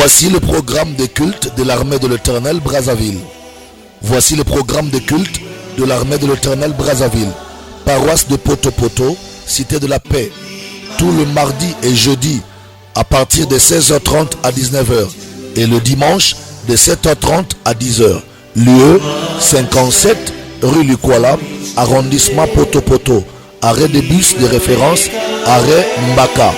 Voici le programme de culte de l'armée de l'Éternel Brazzaville. Voici le programme de culte de l'armée de l'Éternel Brazzaville. Paroisse de Poto-Poto, Cité de la Paix. Tout le mardi et jeudi à partir de 16h30 à 19h. Et le dimanche de 7h30 à 10h. Lieu 57 rue Lukwala, arrondissement Poto-Poto. Arrêt de bus de référence, arrêt Mbaka.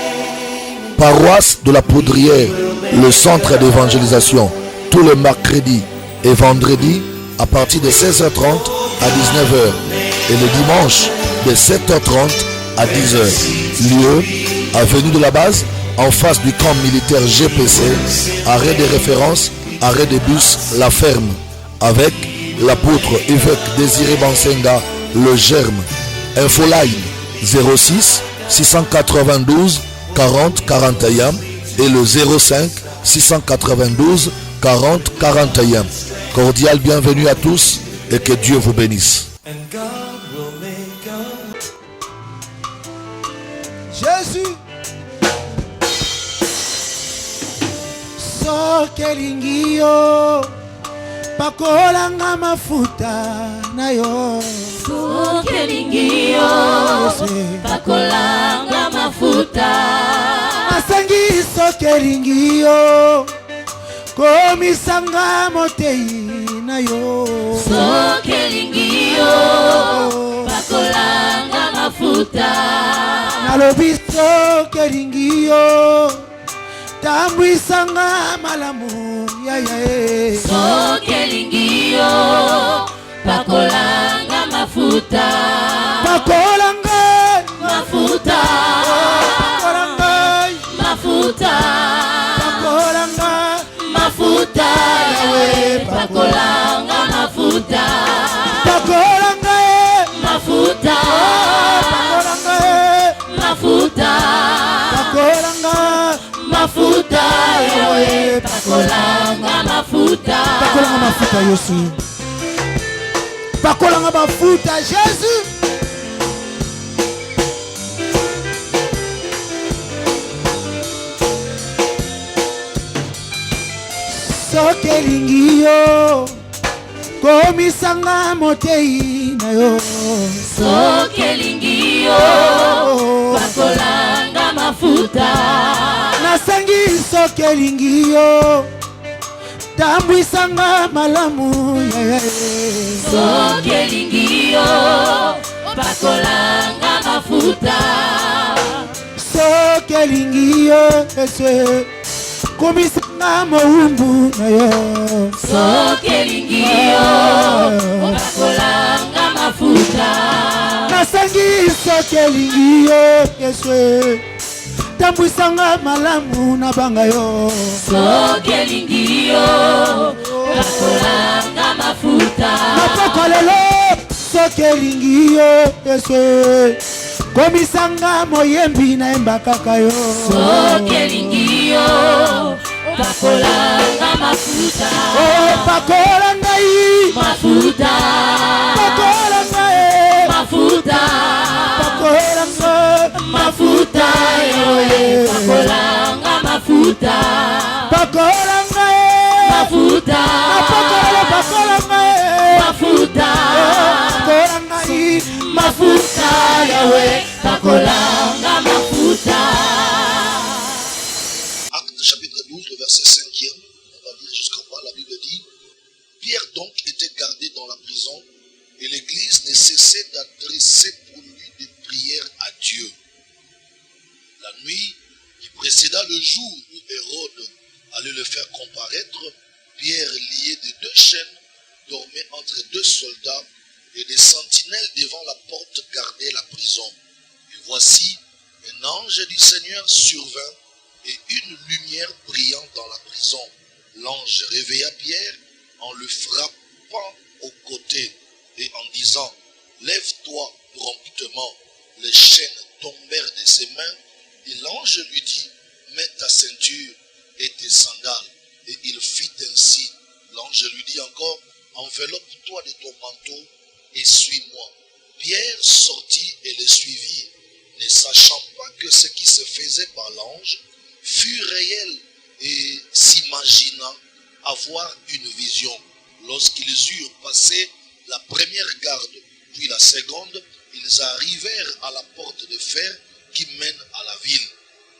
Paroisse de la Poudrière, le centre d'évangélisation, tous les mercredis et vendredis à partir de 16h30 à 19h et le dimanche de 7h30 à 10h. Lieu, avenue de la Base, en face du camp militaire GPC, arrêt de référence, arrêt de bus La Ferme, avec l'apôtre évêque Désiré Bansenga, le Germe. Infoline 06 692 40 41 et le 05 692 40 41. Cordial bienvenue à tous et que Dieu vous bénisse. Jésus Sokelingio Pakolanga mafuta na yo Sokelingio Pakolanga mafuta Asangi sokelingio Komisanga motei na yo Sokelingio Pakolanga mafuta Nalobi sokelingio Tambwisanga malamu ya ya Sokelingio Pakolanga mafuta Pakolanga mafuta Pakolanga mafuta Pakolanga mafuta yawe pakolanga mafuta Pakolanga mafuta Pakolanga mafuta Pakolanga mafuta yawe pakolanga mafuta Pakolanga mafuta Yesu Pakolanga mafuta Jésus Sokelingio Komisanga motei na yo Sokelingio pakolanga mafuta Nasangi sokelingio Tambwisanga malamu ya Sokelingio pakolanga mafuta Sokelingio Yesu Komisanga mawumbu na yo Sokelingio pakolanga mafuta Nasangi sokelingio Yesu Tambwisanga malamu na banga yo Sokelingio pakolanga mafuta Napokolelo sokelingio Yesu Komisanga moyembi na embakaka yo Sokelingio pakolanga mafuta Pakolanga mafuta Pakolanga mafuta Pakolanga mafuta yoe pakolanga mafuta Pakolanga mafuta Pakolanga mafuta Pakolanga mafuta yoe pakolanga mafuta. Acte chapitre 12, le verset 5e, on va lire jusqu'en bas, la Bible dit: Pierre donc était gardé dans la prison et l'église ne cessait d'adresser pour lui des prières à Dieu. La nuit qui précéda le jour où Hérode allait le faire comparaître, Pierre, lié de 2 chaînes, dormait entre 2 soldats et des sentinelles devant la porte gardaient la prison. Et voici, un ange du Seigneur survint et une lumière brillant dans la prison. L'ange réveilla Pierre en le frappant au côté et en disant: Lève-toi promptement. Les chaînes tombèrent de ses mains et l'ange lui dit: Mets ta ceinture et tes sandales. Et il fit ainsi. L'ange lui dit encore: Enveloppe-toi de ton manteau et suis-moi. Pierre sortit et le suivit, ne sachant pas que ce qui se faisait par l'ange fut réel et s'imaginant avoir une vision. Lorsqu'ils eurent passé la première garde, puis la seconde, ils arrivèrent à la porte de fer qui mène à la ville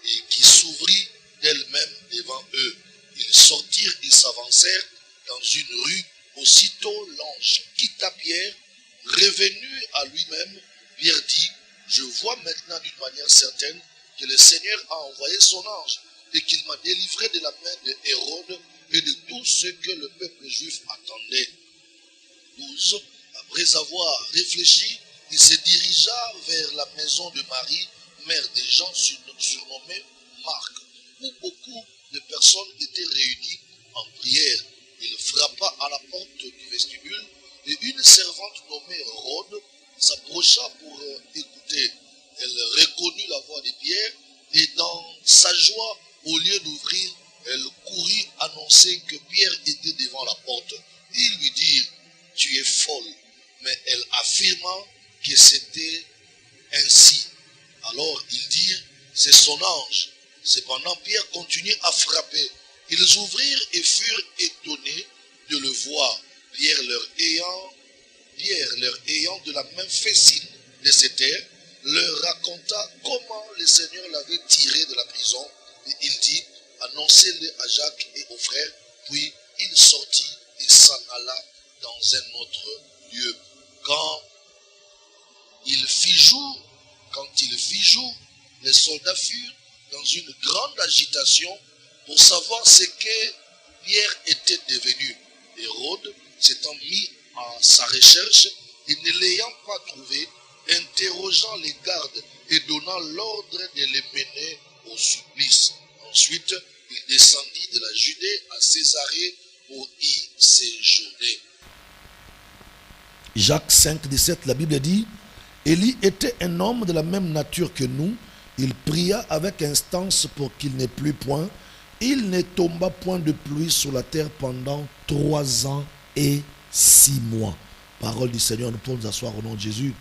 et qui s'ouvrit d'elle-même devant eux. Ils sortirent et s'avancèrent dans une rue. Aussitôt l'ange quitta Pierre. Revenu à lui-même, Pierre dit: je vois maintenant d'une manière certaine que le Seigneur a envoyé son ange et qu'il m'a délivré de la main de Hérode et de tout ce que le peuple juif attendait. 12. Après avoir réfléchi, il se dirigea vers la maison de Marie, mère des gens surnommés Marc, où beaucoup de personnes étaient réunies en prière. Il frappa à la porte du vestibule et une servante nommée Rhoda s'approcha pour écouter. Elle reconnut la voix de Pierre et dans sa joie, au lieu d'ouvrir, elle courut annoncer que Pierre était devant la porte. Ils lui dirent: tu es folle. Mais elle affirma que c'était ainsi. Alors ils dirent: c'est son ange. Cependant Pierre continuait à frapper. Ils ouvrirent et furent étonnés de le voir. Pierre leur ayant de la main fait signe de se taire, leur raconta comment le Seigneur l'avait tiré de la prison. Et il dit: annoncez-le à Jacques et aux frères. Puis il sortit et s'en alla dans un autre lieu. Quand il fit jour, les soldats furent dans une grande agitation pour savoir ce que Pierre était devenu. Hérode s'étant mis à sa recherche et ne l'ayant pas trouvé, interrogeant les gardes et donnant l'ordre de les mener au supplice. Ensuite, il descendit de la Judée à Césarée pour y séjourner. Jacques 5, 17, la Bible dit: Élie était un homme de la même nature que nous. Il pria avec instance pour qu'il n'ait plus point. Il ne tomba point de pluie sur la terre pendant 3 ans et 6 mois. Parole du Seigneur, nous pouvons nous asseoir au nom de Jésus.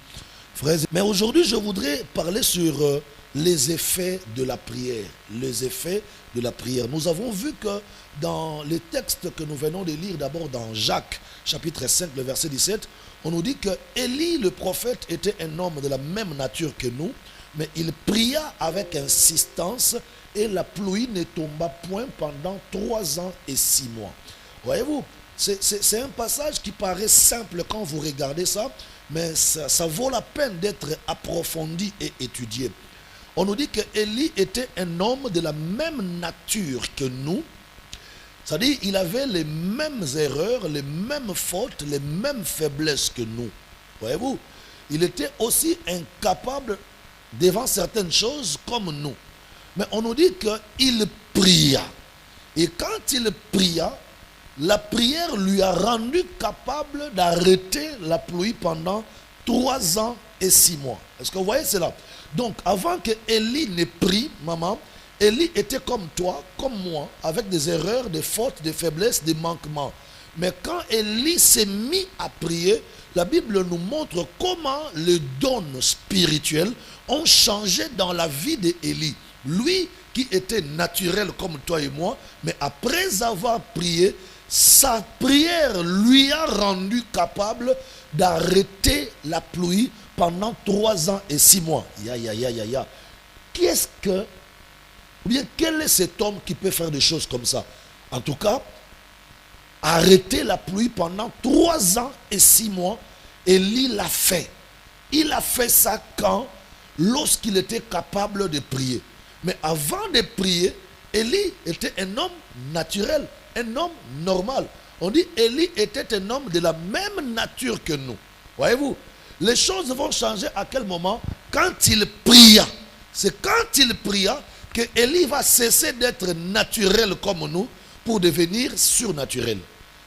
Frères, mais aujourd'hui, je voudrais parler sur les effets de la prière. Les effets de la prière. Nous avons vu que dans les textes que nous venons de lire, d'abord dans Jacques, chapitre 5, le verset 17, on nous dit que Élie, le prophète, était un homme de la même nature que nous, mais il pria avec insistance et la pluie ne tomba point pendant 3 ans et 6 mois. Voyez-vous, c'est un passage qui paraît simple quand vous regardez ça, mais ça vaut la peine d'être approfondi et étudié. On nous dit que Élie était un homme de la même nature que nous, c'est-à-dire qu'il avait les mêmes erreurs, les mêmes fautes, les mêmes faiblesses que nous. Voyez-vous, il était aussi incapable devant certaines choses comme nous. Mais on nous dit qu'il pria. Et quand il pria, la prière lui a rendu capable d'arrêter la pluie pendant 3 ans et 6 mois. Est-ce que vous voyez cela? Donc, avant que Élie ne prie, maman, Élie était comme toi, comme moi, avec des erreurs, des fautes, des faiblesses, des manquements. Mais quand Élie s'est mis à prier, la Bible nous montre comment les dons spirituels ont changé dans la vie d'Élie. Lui qui était naturel comme toi et moi, mais après avoir prié, sa prière lui a rendu capable d'arrêter la pluie pendant 3 ans et 6 mois. Qu'est-ce que, ou bien quel est cet homme qui peut faire des choses comme ça? En tout cas, arrêter la pluie pendant 3 ans et 6 mois, Élie l'a fait. Il a fait ça quand? Lorsqu'il était capable de prier. Mais avant de prier, Élie était un homme naturel, un homme normal. On dit Élie était un homme de la même nature que nous. Voyez-vous, les choses vont changer à quel moment? Quand il pria. C'est quand il pria que Élie va cesser d'être naturel comme nous pour devenir surnaturel.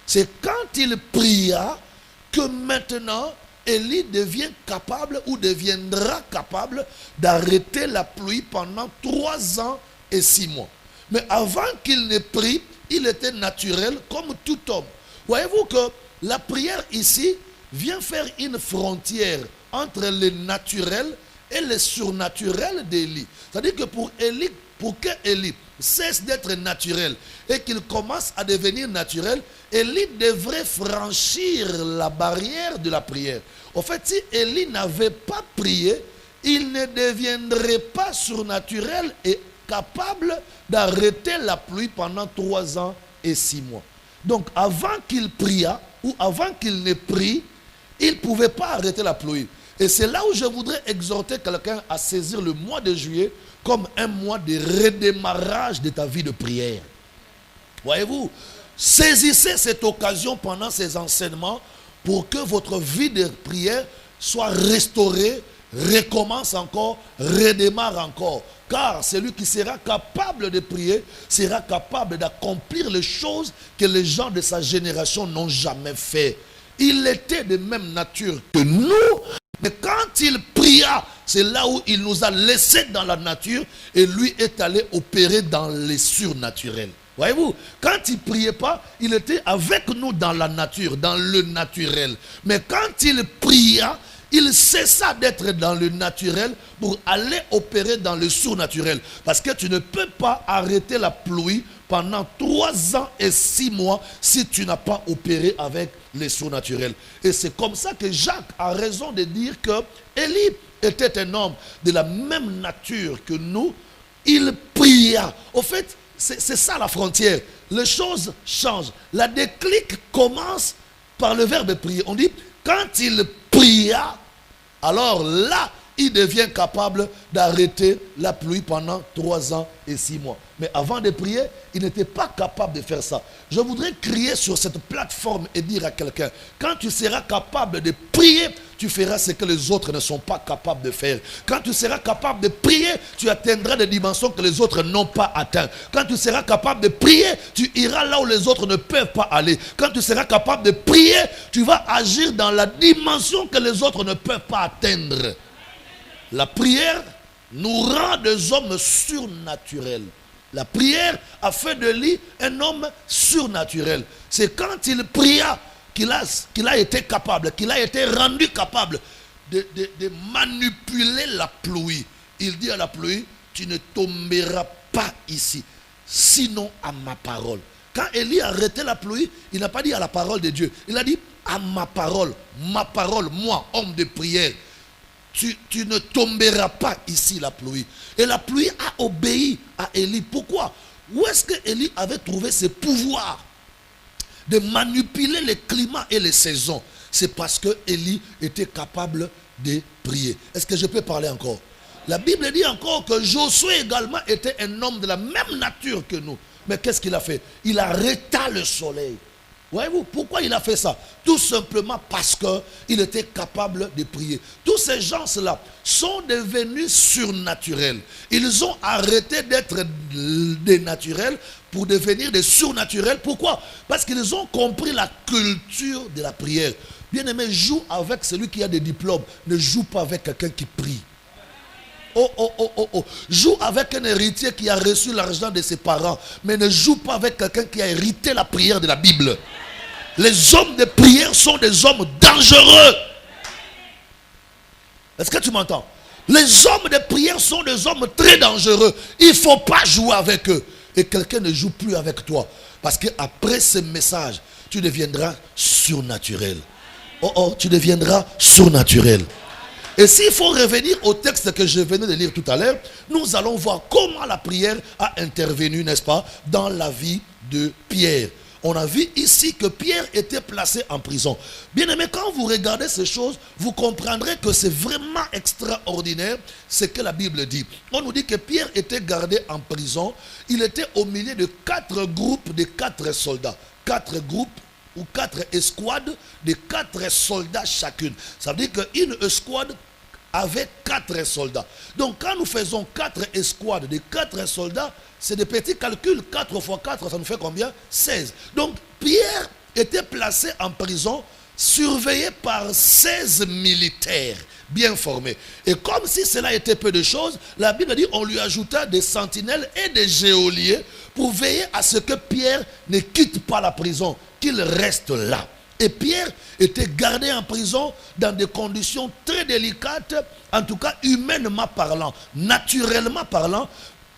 C'est quand il pria que maintenant Élie devient capable ou deviendra capable d'arrêter la pluie pendant 3 ans et 6 mois. Mais avant qu'il ne prie, il était naturel comme tout homme. Voyez-vous que la prière ici vient faire une frontière entre le naturel et le surnaturel d'Élie. C'est-à-dire que pour Élie pour que Élie cesse d'être naturel et qu'il commence à devenir naturel, Élie devrait franchir la barrière de la prière. En fait, si Élie n'avait pas prié, il ne deviendrait pas surnaturel et capable d'arrêter la pluie pendant 3 ans et 6 mois. Donc, avant qu'il priât ou avant qu'il ne prie, il ne pouvait pas arrêter la pluie. Et c'est là où je voudrais exhorter quelqu'un à saisir le mois de juillet comme un mois de redémarrage de ta vie de prière. Voyez-vous, saisissez cette occasion pendant ces enseignements pour que votre vie de prière soit restaurée, recommence encore, redémarre encore. Car celui qui sera capable de prier sera capable d'accomplir les choses que les gens de sa génération n'ont jamais fait. Il était de même nature que nous, mais quand il pria, c'est là où il nous a laissés dans la nature et lui est allé opérer dans les surnaturels. Voyez-vous, quand il ne priait pas, il était avec nous dans la nature, dans le naturel. Mais quand il pria, il cessa d'être dans le naturel pour aller opérer dans le surnaturel. Parce que tu ne peux pas arrêter la pluie pendant 3 ans et 6 mois si tu n'as pas opéré avec les surnaturels. Et c'est comme ça que Jacques a raison de dire que Élie était un homme de la même nature que nous. Il pria. Au fait, c'est ça la frontière. Les choses changent. La déclic commence par le verbe prier. On dit, quand il pria, alors là, il devient capable d'arrêter la pluie pendant 3 ans et 6 mois. Mais avant de prier, il n'était pas capable de faire ça. Je voudrais crier sur cette plateforme et dire à quelqu'un, quand tu seras capable de prier, tu feras ce que les autres ne sont pas capables de faire. Quand tu seras capable de prier, tu atteindras des dimensions que les autres n'ont pas atteintes. Quand tu seras capable de prier, tu iras là où les autres ne peuvent pas aller. Quand tu seras capable de prier, tu vas agir dans la dimension que les autres ne peuvent pas atteindre. La prière nous rend des hommes surnaturels. La prière a fait de lui un homme surnaturel. C'est quand il pria qu'il a été capable, qu'il a été rendu capable de manipuler la pluie. Il dit à la pluie, tu ne tomberas pas ici, sinon à ma parole. Quand Élie a arrêté la pluie, il n'a pas dit à la parole de Dieu. Il a dit à ma parole, moi, homme de prière. Tu ne tomberas pas ici la pluie. Et la pluie a obéi à Élie. Pourquoi? Où est-ce que Élie avait trouvé ce pouvoir de manipuler les climats et les saisons? C'est parce que Élie était capable de prier. Est-ce que je peux parler encore? La Bible dit encore que Josué également était un homme de la même nature que nous. Mais qu'est-ce qu'il a fait? Il arrêta le soleil. Voyez-vous, pourquoi il a fait ça? Tout simplement parce qu'il était capable de prier. Tous ces gens-là sont devenus surnaturels. Ils ont arrêté d'être des naturels pour devenir des surnaturels. Pourquoi? Parce qu'ils ont compris la culture de la prière. Bien-aimé, joue avec celui qui a des diplômes. Ne joue pas avec quelqu'un qui prie. Joue avec un héritier qui a reçu l'argent de ses parents. Mais ne joue pas avec quelqu'un qui a hérité la prière de la Bible. Les hommes de prière sont des hommes dangereux. Est-ce que tu m'entends? Les hommes de prière sont des hommes très dangereux. Il ne faut pas jouer avec eux. Et quelqu'un ne joue plus avec toi. Parce qu'après ce message, tu deviendras surnaturel. Tu deviendras surnaturel. Et s'il faut revenir au texte que je venais de lire tout à l'heure, nous allons voir comment la prière a intervenu, n'est-ce pas, dans la vie de Pierre. On a vu ici que Pierre était placé en prison. Bien aimé, quand vous regardez ces choses, vous comprendrez que c'est vraiment extraordinaire ce que la Bible dit. On nous dit que Pierre était gardé en prison. Il était au milieu de 4 groupes de 4 soldats. 4 groupes ou 4 escouades de 4 soldats chacune. Ça veut dire qu'une escouade avait 4 soldats. Donc quand nous faisons 4 escouades de 4 soldats, c'est des petits calculs. 4 fois 4, ça nous fait combien? 16. Donc Pierre était placé en prison, surveillé par 16 militaires bien formés. Et comme si cela était peu de choses, la Bible dit on lui ajouta des sentinelles et des geôliers pour veiller à ce que Pierre ne quitte pas la prison, qu'il reste là. Et Pierre était gardé en prison dans des conditions très délicates, en tout cas humainement parlant, naturellement parlant.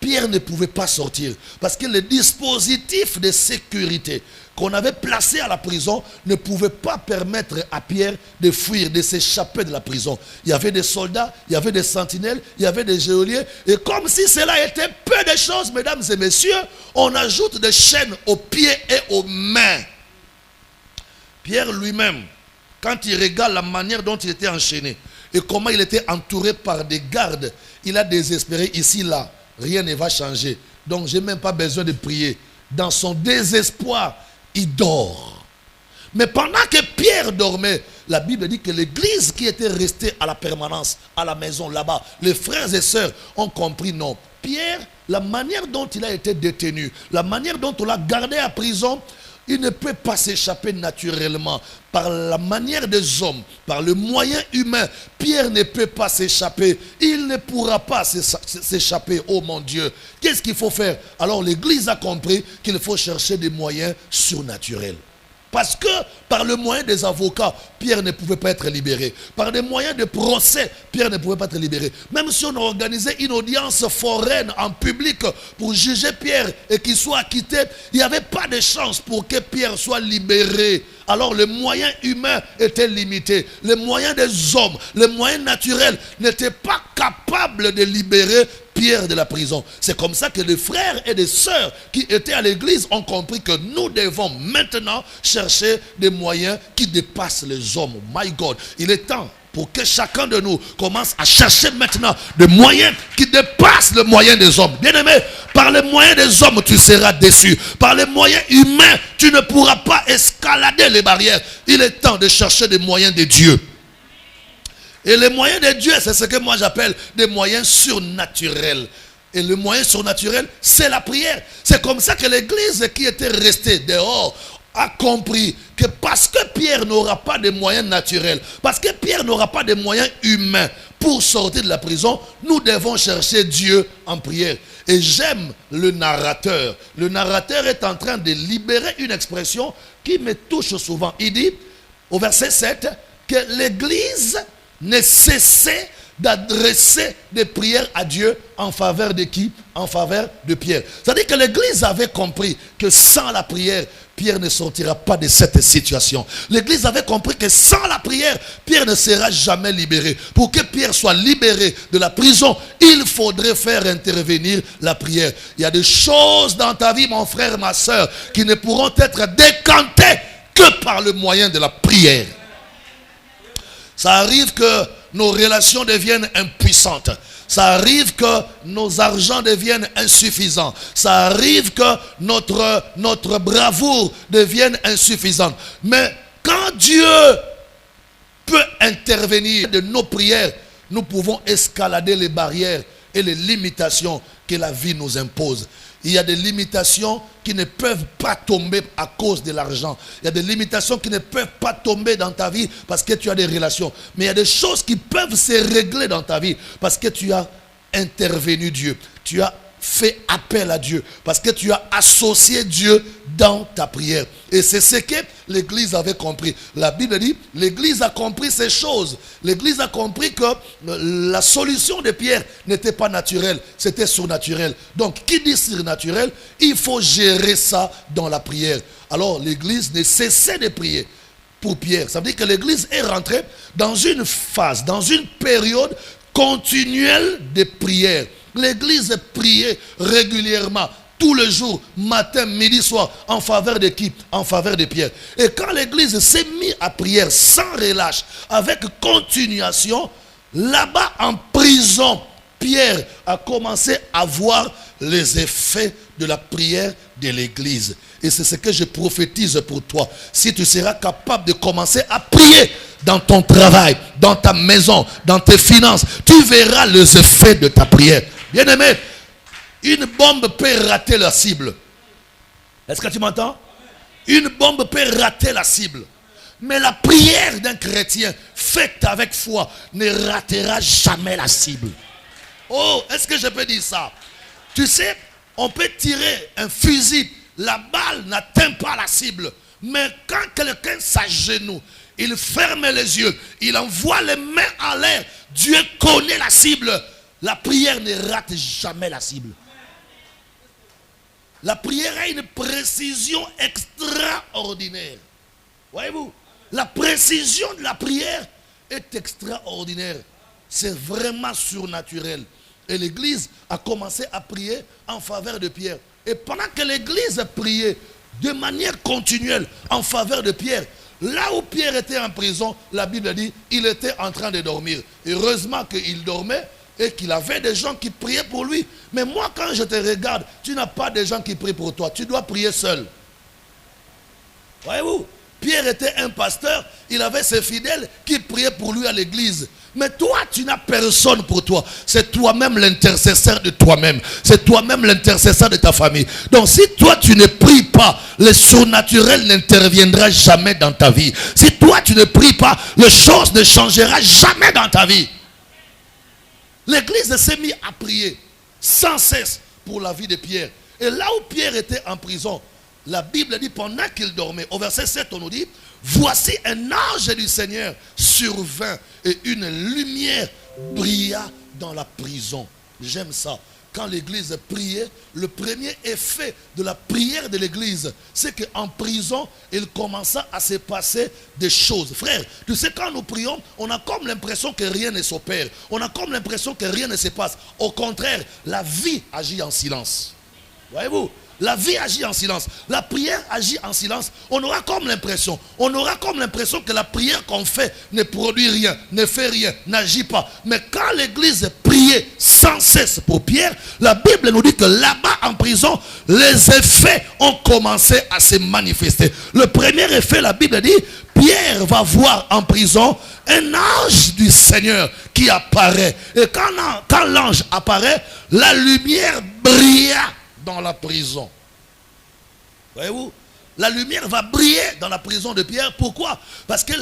Pierre ne pouvait pas sortir parce que le dispositif de sécurité qu'on avait placé à la prison ne pouvait pas permettre à Pierre de fuir, de s'échapper de la prison. Il y avait des soldats, il y avait des sentinelles, il y avait des geôliers. Et comme si cela était peu de choses, mesdames et messieurs, on ajoute des chaînes aux pieds et aux mains. Pierre lui-même, quand il regarde la manière dont il était enchaîné et comment il était entouré par des gardes, il a désespéré ici, là. Rien ne va changer. Donc, je n'ai même pas besoin de prier. Dans son désespoir, il dort. Mais pendant que Pierre dormait, la Bible dit que l'église qui était restée à la permanence, à la maison là-bas, les frères et sœurs ont compris non. Pierre, la manière dont il a été détenu, la manière dont on l'a gardé à prison, il ne peut pas s'échapper naturellement par la manière des hommes, par le moyen humain. Pierre ne peut pas s'échapper. Il ne pourra pas s'échapper. Oh mon Dieu, qu'est-ce qu'il faut faire? Alors l'église a compris qu'il faut chercher des moyens surnaturels. Parce que par le moyen des avocats, Pierre ne pouvait pas être libéré. Par des moyens de procès, Pierre ne pouvait pas être libéré. Même si on organisait une audience foraine en public pour juger Pierre et qu'il soit acquitté, il n'y avait pas de chance pour que Pierre soit libéré. Alors les moyens humains étaient limités. Les moyens des hommes, les moyens naturels n'étaient pas capables de libérer Pierre de la prison. C'est comme ça que les frères et les sœurs qui étaient à l'église ont compris que nous devons maintenant chercher des moyens qui dépassent les hommes. My God, il est temps pour que chacun de nous commence à chercher maintenant des moyens qui dépassent le moyen des hommes. Bien-aimé, par les moyens des hommes, tu seras déçu. Par les moyens humains, tu ne pourras pas escalader les barrières. Il est temps de chercher des moyens de Dieu. Et les moyens de Dieu, c'est ce que moi j'appelle des moyens surnaturels. Et le moyen surnaturel, c'est la prière. C'est comme ça que l'église qui était restée dehors a compris que parce que Pierre n'aura pas de moyens naturels, parce que Pierre n'aura pas de moyens humains pour sortir de la prison, nous devons chercher Dieu en prière. Et j'aime le narrateur. Le narrateur est en train de libérer une expression qui me touche souvent. Il dit, au verset 7, que l'église ne cessait d'adresser des prières à Dieu en faveur de qui? En faveur de Pierre. C'est-à-dire que l'église avait compris que sans la prière, Pierre ne sortira pas de cette situation. L'église avait compris que sans la prière, Pierre ne sera jamais libéré. Pour que Pierre soit libéré de la prison, il faudrait faire intervenir la prière. Il y a des choses dans ta vie, mon frère, ma soeur, qui ne pourront être décantées que par le moyen de la prière. Ça arrive que nos relations deviennent impuissantes. Ça arrive que nos argents deviennent insuffisants. Ça arrive que notre bravoure devienne insuffisante. Mais quand Dieu peut intervenir de nos prières, nous pouvons escalader les barrières et les limitations que la vie nous impose. Il y a des limitations qui ne peuvent pas tomber à cause de l'argent. Il y a des limitations qui ne peuvent pas tomber dans ta vie parce que tu as des relations. Mais il y a des choses qui peuvent se régler dans ta vie parce que tu as intervenu Dieu. Tu as fait appel à Dieu parce que tu as associé Dieu dans ta prière. Et c'est ce que l'église avait compris. La Bible dit, l'église a compris ces choses. L'église a compris que la solution de Pierre n'était pas naturelle, c'était surnaturel. Donc, qui dit surnaturel, il faut gérer ça dans la prière. Alors, l'église ne cessait de prier pour Pierre. Ça veut dire que l'église est rentrée dans une phase, dans une période continuelle de prière. L'église priait régulièrement, tous les jours, matin, midi, soir, en faveur de qui? En faveur de Pierre. Et quand l'église s'est mise à prière sans relâche, avec continuation, là-bas en prison, Pierre a commencé à voir les effets de la prière de l'église. Et c'est ce que je prophétise pour toi. Si tu seras capable de commencer à prier dans ton travail, dans ta maison, dans tes finances, tu verras les effets de ta prière. Bien-aimé, une bombe peut rater la cible. Est-ce que tu m'entends? Une bombe peut rater la cible. Mais la prière d'un chrétien faite avec foi ne ratera jamais la cible. Oh, est-ce que je peux dire ça? Tu sais, on peut tirer un fusil, la balle n'atteint pas la cible. Mais quand quelqu'un s'agenouille, il ferme les yeux, il envoie les mains en l'air, Dieu connaît la cible. La prière ne rate jamais la cible. La prière a une précision extraordinaire. Voyez-vous, la précision de la prière est extraordinaire. C'est vraiment surnaturel. Et l'église a commencé à prier en faveur de Pierre. Et pendant que l'église priait de manière continuelle en faveur de Pierre, là où Pierre était en prison, la Bible dit, il était en train de dormir. Heureusement qu'il dormait et qu'il avait des gens qui priaient pour lui. Mais moi, quand je te regarde, tu n'as pas de gens qui prient pour toi. Tu dois prier seul. Voyez-vous, Pierre était un pasteur, il avait ses fidèles qui priaient pour lui à l'église. Mais toi, tu n'as personne pour toi. C'est toi-même l'intercesseur de toi-même. C'est toi-même l'intercesseur de ta famille. Donc si toi, tu ne pries pas, le surnaturel n'interviendra jamais dans ta vie. Si toi, tu ne pries pas, les choses ne changeront jamais dans ta vie. L'église s'est mise à prier sans cesse pour la vie de Pierre. Et là où Pierre était en prison, la Bible dit pendant qu'il dormait, au verset 7 on nous dit, voici un ange du Seigneur survint et une lumière brilla dans la prison. J'aime ça. Quand l'église priait, le premier effet de la prière de l'église, c'est qu'en prison, il commença à se passer des choses. Frère, tu sais, quand nous prions, on a comme l'impression que rien ne s'opère. On a comme l'impression que rien ne se passe. Au contraire, la vie agit en silence. Voyez-vous? La vie agit en silence. La prière agit en silence. On aura comme l'impression que la prière qu'on fait ne produit rien, ne fait rien, n'agit pas. Mais quand l'église priait sans cesse pour Pierre, la Bible nous dit que là-bas en prison, les effets ont commencé à se manifester. Le premier effet, la Bible dit, Pierre va voir en prison un ange du Seigneur qui apparaît. Et quand l'ange apparaît, la lumière brilla dans la prison. Voyez-vous, la lumière va briller dans la prison de Pierre. Pourquoi? Parce que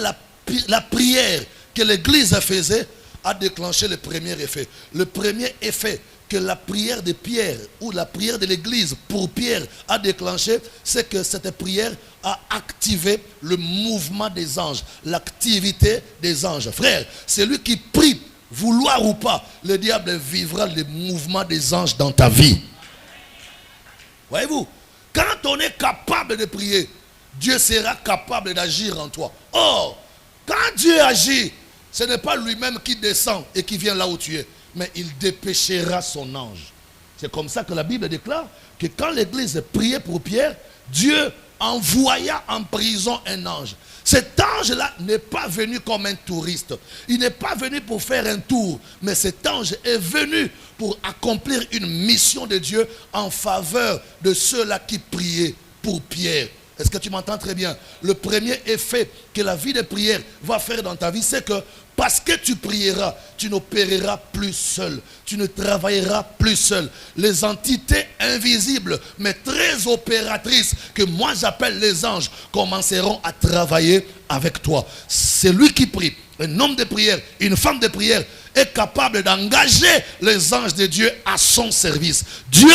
la prière que l'église faisait a déclenché le premier effet. Le premier effet que la prière de Pierre ou la prière de l'église pour Pierre a déclenché, c'est que cette prière a activé le mouvement des anges, l'activité des anges. Frère, celui qui prie, vouloir ou pas, le diable vivra le mouvement des anges dans ta vie. Voyez-vous, quand on est capable de prier, Dieu sera capable d'agir en toi. Or, quand Dieu agit, ce n'est pas lui-même qui descend et qui vient là où tu es, mais il dépêchera son ange. C'est comme ça que la Bible déclare que quand l'église priait pour Pierre, Dieu envoya en prison un ange. Cet ange-là n'est pas venu comme un touriste. Il n'est pas venu pour faire un tour. Mais cet ange est venu pour accomplir une mission de Dieu en faveur de ceux-là qui priaient pour Pierre. Est-ce que tu m'entends très bien? Le premier effet que la vie de prière va faire dans ta vie, c'est que parce que tu prieras, tu n'opéreras plus seul. Tu ne travailleras plus seul. Les entités invisibles, mais très opératrices, que moi j'appelle les anges, commenceront à travailler avec toi. C'est lui qui prie. Un homme de prière, une femme de prière est capable d'engager les anges de Dieu à son service. Dieu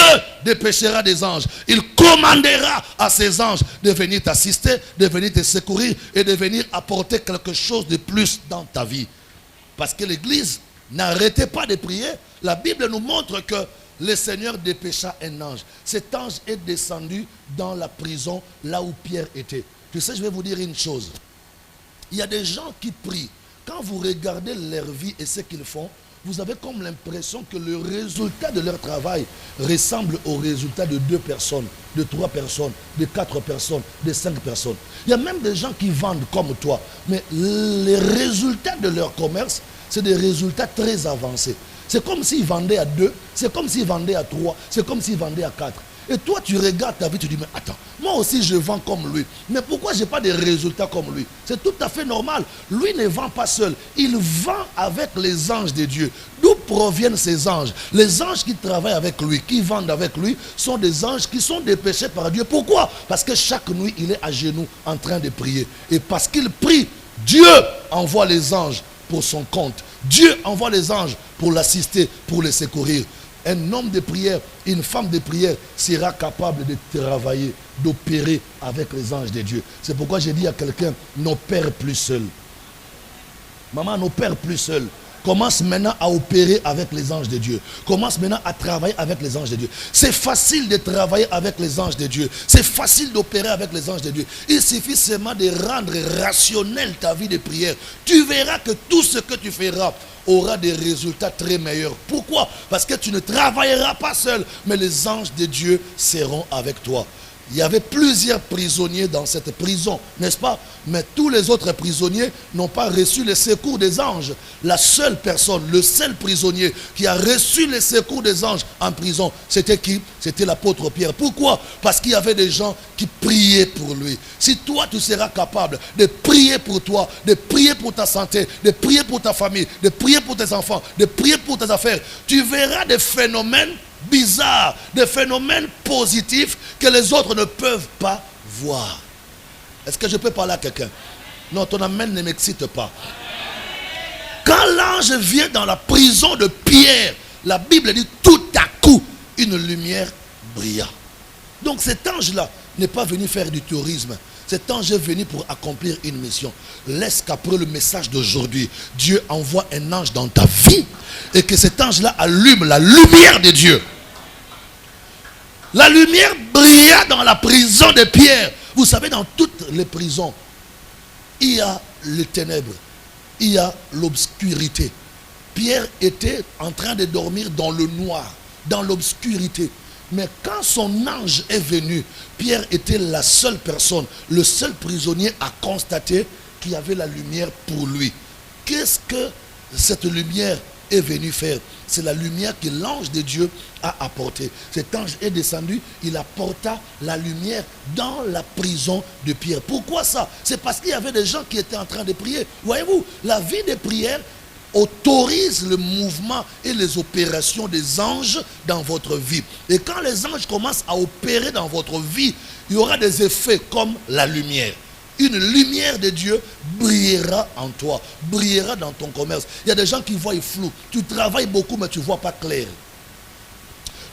dépêchera des anges. Il commandera à ses anges de venir t'assister, de venir te secourir et de venir apporter quelque chose de plus dans ta vie. Parce que l'église n'arrêtait pas de prier. La Bible nous montre que le Seigneur dépêcha un ange. Cet ange est descendu dans la prison là où Pierre était. Tu sais, je vais vous dire une chose. Il y a des gens qui prient. Quand vous regardez leur vie et ce qu'ils font, vous avez comme l'impression que le résultat de leur travail ressemble au résultat de 2 personnes, de 3 personnes, de 4 personnes, de 5 personnes. Il y a même des gens qui vendent comme toi, mais les résultats de leur commerce, c'est des résultats très avancés. C'est comme s'ils vendaient à 2, c'est comme s'ils vendaient à 3, c'est comme s'ils vendaient à 4. Et toi, tu regardes ta vie, tu dis, mais attends, moi aussi je vends comme lui. Mais pourquoi je n'ai pas de résultats comme lui? C'est tout à fait normal. Lui ne vend pas seul. Il vend avec les anges de Dieu. D'où proviennent ces anges? Les anges qui travaillent avec lui, qui vendent avec lui, sont des anges qui sont dépêchés par Dieu. Pourquoi? Parce que chaque nuit, il est à genoux en train de prier. Et parce qu'il prie, Dieu envoie les anges pour son compte. Dieu envoie les anges pour l'assister, pour le secourir. Un homme de prière, une femme de prière sera capable de travailler, d'opérer avec les anges de Dieu. C'est pourquoi j'ai dit à quelqu'un, n'opère plus seul. Maman, n'opère plus seul. commence maintenant à opérer avec les anges de Dieu. Commence maintenant à travailler avec les anges de Dieu. C'est facile de travailler avec les anges de Dieu. C'est facile d'opérer avec les anges de Dieu. Il suffit seulement de rendre rationnelle ta vie de prière. Tu verras que tout ce que tu feras aura des résultats très meilleurs. Pourquoi? Parce que tu ne travailleras pas seul, mais les anges de Dieu seront avec toi. Il y avait plusieurs prisonniers dans cette prison, n'est-ce pas? Mais tous les autres prisonniers n'ont pas reçu le secours des anges. La seule personne, le seul prisonnier qui a reçu le secours des anges en prison, c'était qui? C'était l'apôtre Pierre. Pourquoi? Parce qu'il y avait des gens qui priaient pour lui. Si toi, tu seras capable de prier pour toi, de prier pour ta santé, de prier pour ta famille, de prier pour tes enfants, de prier pour tes affaires, tu verras des phénomènes bizarres, des phénomènes positifs que les autres ne peuvent pas voir. Est-ce que je peux parler à quelqu'un? Non, ton amen ne m'excite pas. Quand l'ange vient dans la prison de Pierre, la Bible dit tout à coup, une lumière brilla. Donc cet ange-là n'est pas venu faire du tourisme. Cet ange est venu pour accomplir une mission. Laisse qu'après le message d'aujourd'hui, Dieu envoie un ange dans ta vie et que cet ange-là allume la lumière de Dieu. La lumière brilla dans la prison de Pierre. Vous savez, dans toutes les prisons, il y a les ténèbres, il y a l'obscurité. Pierre était en train de dormir dans le noir, dans l'obscurité. Mais quand son ange est venu, Pierre était la seule personne, le seul prisonnier à constater qu'il y avait la lumière pour lui. Qu'est-ce que cette lumière est venue faire? C'est la lumière que l'ange de Dieu a apportée. Cet ange est descendu, il apporta la lumière dans la prison de Pierre. Pourquoi ça? C'est parce qu'il y avait des gens qui étaient en train de prier. Voyez-vous, la vie de prière autorise le mouvement et les opérations des anges dans votre vie. Et quand les anges commencent à opérer dans votre vie, il y aura des effets comme la lumière. Une lumière de Dieu brillera en toi, brillera dans ton commerce. Il y a des gens qui voient flou. Tu travailles beaucoup mais tu ne vois pas clair.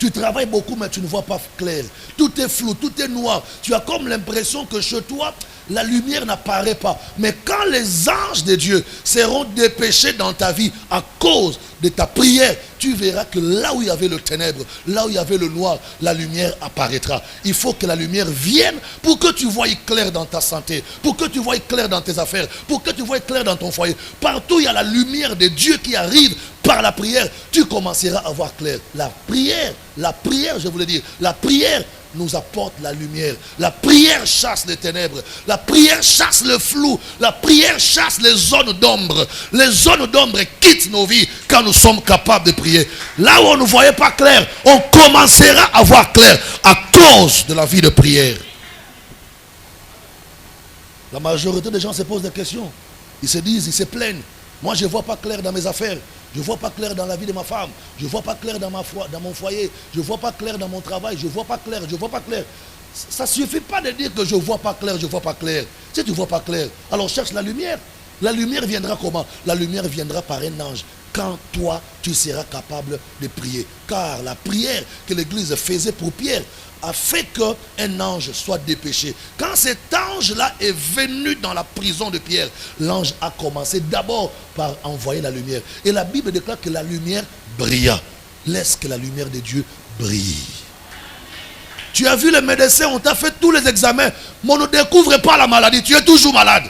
Tu travailles beaucoup mais tu ne vois pas clair. Tout est flou, tout est noir. Tu as comme l'impression que chez toi, la lumière n'apparaît pas. Mais quand les anges de Dieu seront dépêchés dans ta vie à cause de ta prière, tu verras que là où il y avait le ténèbre, là où il y avait le noir, la lumière apparaîtra. Il faut que la lumière vienne pour que tu voies clair dans ta santé, pour que tu voies clair dans tes affaires, pour que tu voies clair dans ton foyer. Partout il y a la lumière de Dieu qui arrive par la prière. Tu commenceras à voir clair. La prière, je voulais dire, la prière nous apporte la lumière. La prière chasse les ténèbres. La prière chasse le flou. La prière chasse les zones d'ombre. Les zones d'ombre quittent nos vies quand nous sommes capables de prier. Là où on ne voyait pas clair, on commencera à voir clair à cause de la vie de prière. La majorité des gens se posent des questions. Ils se disent, ils se plaignent. Moi, je ne vois pas clair dans mes affaires. Je ne vois pas clair dans la vie de ma femme. Je ne vois pas clair dans mon foyer. Je ne vois pas clair dans mon travail. Je ne vois pas clair. Je ne vois pas clair. Ça ne suffit pas de dire que je ne vois pas clair, je ne vois pas clair. Si tu ne vois pas clair, alors cherche la lumière. La lumière viendra comment? La lumière viendra par un ange. Quand toi, tu seras capable de prier. Car la prière que l'Église faisait pour Pierre a fait qu'un ange soit dépêché. Quand cet ange-là est venu dans la prison de Pierre, l'ange a commencé d'abord par envoyer la lumière. Et la Bible déclare que la lumière brilla. Laisse que la lumière de Dieu brille. Tu as vu le médecin, on t'a fait tous les examens, mais on ne découvre pas la maladie. Tu es toujours malade.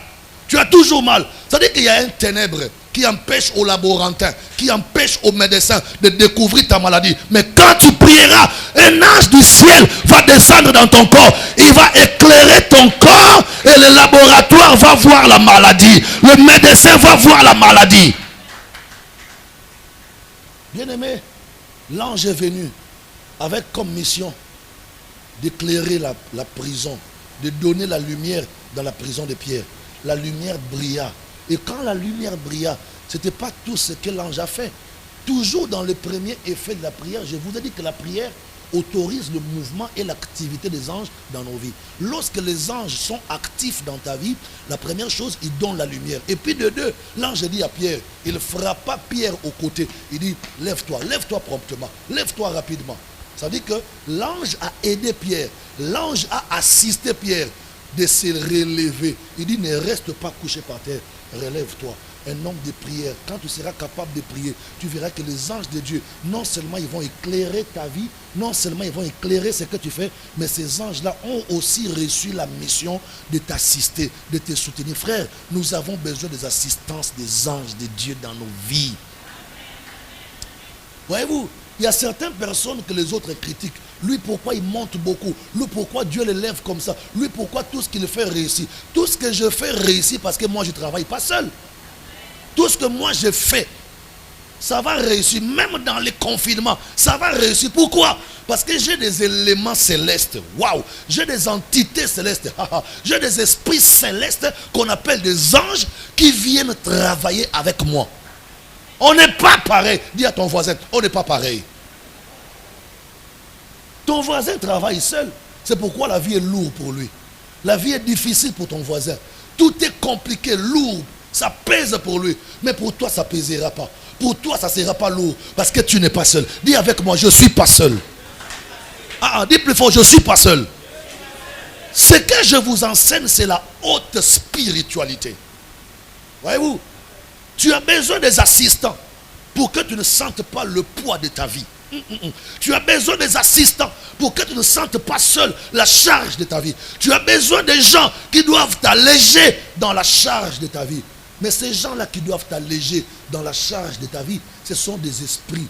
Tu as toujours mal. Ça veut dire qu'il y a un ténèbre qui empêche au laborantin, qui empêche au médecin de découvrir ta maladie. Mais quand tu prieras, un ange du ciel va descendre dans ton corps. Il va éclairer ton corps et le laboratoire va voir la maladie. Le médecin va voir la maladie. Bien-aimé, l'ange est venu avec comme mission d'éclairer la prison, de donner la lumière dans la prison de Pierre. La lumière brilla. Et quand la lumière brilla, ce n'était pas tout ce que l'ange a fait. Toujours dans le premier effet de la prière, je vous ai dit que la prière autorise le mouvement et l'activité des anges dans nos vies. Lorsque les anges sont actifs dans ta vie, la première chose, ils donnent la lumière. Et puis de deux, l'ange dit à Pierre, il frappa Pierre au côté. Il dit, lève-toi promptement, lève-toi rapidement. Ça veut dire que l'ange a aidé Pierre, l'ange a assisté Pierre de se relever. Il dit, ne reste pas couché par terre, relève-toi. un homme de prière, quand tu seras capable de prier, tu verras que les anges de Dieu, non seulement ils vont éclairer ta vie, non seulement ils vont éclairer ce que tu fais, mais ces anges-là ont aussi reçu la mission de t'assister, de te soutenir. Frère, nous avons besoin des assistances des anges de Dieu dans nos vies. Voyez-vous, il y a certaines personnes que les autres critiquent. Lui, pourquoi il monte beaucoup? Lui, pourquoi Dieu l'élève comme ça? Lui, pourquoi tout ce qu'il fait réussit? Tout ce que je fais réussit parce que moi, je ne travaille pas seul. Tout ce que moi, je fais, ça va réussir. Même dans les confinements, ça va réussir. Pourquoi? Parce que j'ai des éléments célestes. Waouh! J'ai des entités célestes. J'ai des esprits célestes qu'on appelle des anges qui viennent travailler avec moi. On n'est pas pareil. Dis à ton voisin, on n'est pas pareil. Ton voisin travaille seul. C'est pourquoi la vie est lourde pour lui. La vie est difficile pour ton voisin. Tout est compliqué, lourd. Ça pèse pour lui. Mais pour toi, ça ne pèsera pas. Pour toi, ça ne sera pas lourd. Parce que tu n'es pas seul. Dis avec moi, je ne suis pas seul. Dis plus fort, je ne suis pas seul. Ce que je vous enseigne, c'est la haute spiritualité. Voyez-vous? Tu as besoin des assistants pour que tu ne sentes pas le poids de ta vie. Tu as besoin des assistants pour que tu ne sentes pas seul la charge de ta vie. Tu as besoin des gens qui doivent t'alléger dans la charge de ta vie. Mais ces gens-là qui doivent t'alléger dans la charge de ta vie, ce sont des esprits,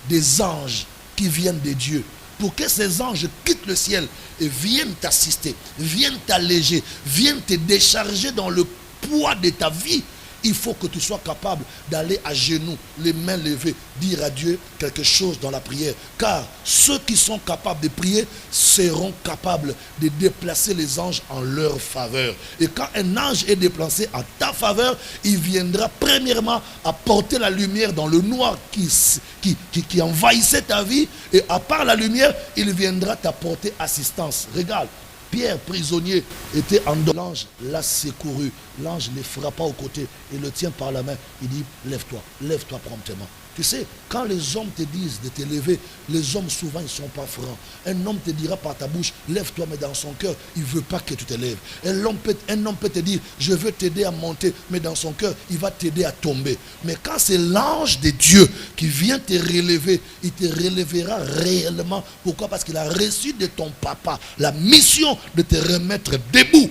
des anges qui viennent de Dieu. Pour que ces anges quittent le ciel et viennent t'assister, viennent t'alléger, viennent te décharger dans le poids de ta vie. Il faut que tu sois capable d'aller à genoux, les mains levées, dire à Dieu quelque chose dans la prière. Car ceux qui sont capables de prier seront capables de déplacer les anges en leur faveur. Et quand un ange est déplacé en ta faveur, il viendra premièrement apporter la lumière dans le noir qui envahissait ta vie. Et à part la lumière, il viendra t'apporter assistance. Regarde. Pierre, prisonnier, était en dehors. L'ange l'a secouru. L'ange ne frappa au côté et le tient par la main. Il dit, lève-toi promptement. Tu sais, quand les hommes te disent de te lever, les hommes souvent ils ne sont pas francs. Un homme te dira par ta bouche, lève-toi, mais dans son cœur, il ne veut pas que tu te lèves. Un homme peut te dire, je veux t'aider à monter, mais dans son cœur, il va t'aider à tomber. Mais quand c'est l'ange de Dieu qui vient te relever, il te relèvera réellement. Pourquoi? Parce qu'il a reçu de ton papa la mission de te remettre debout.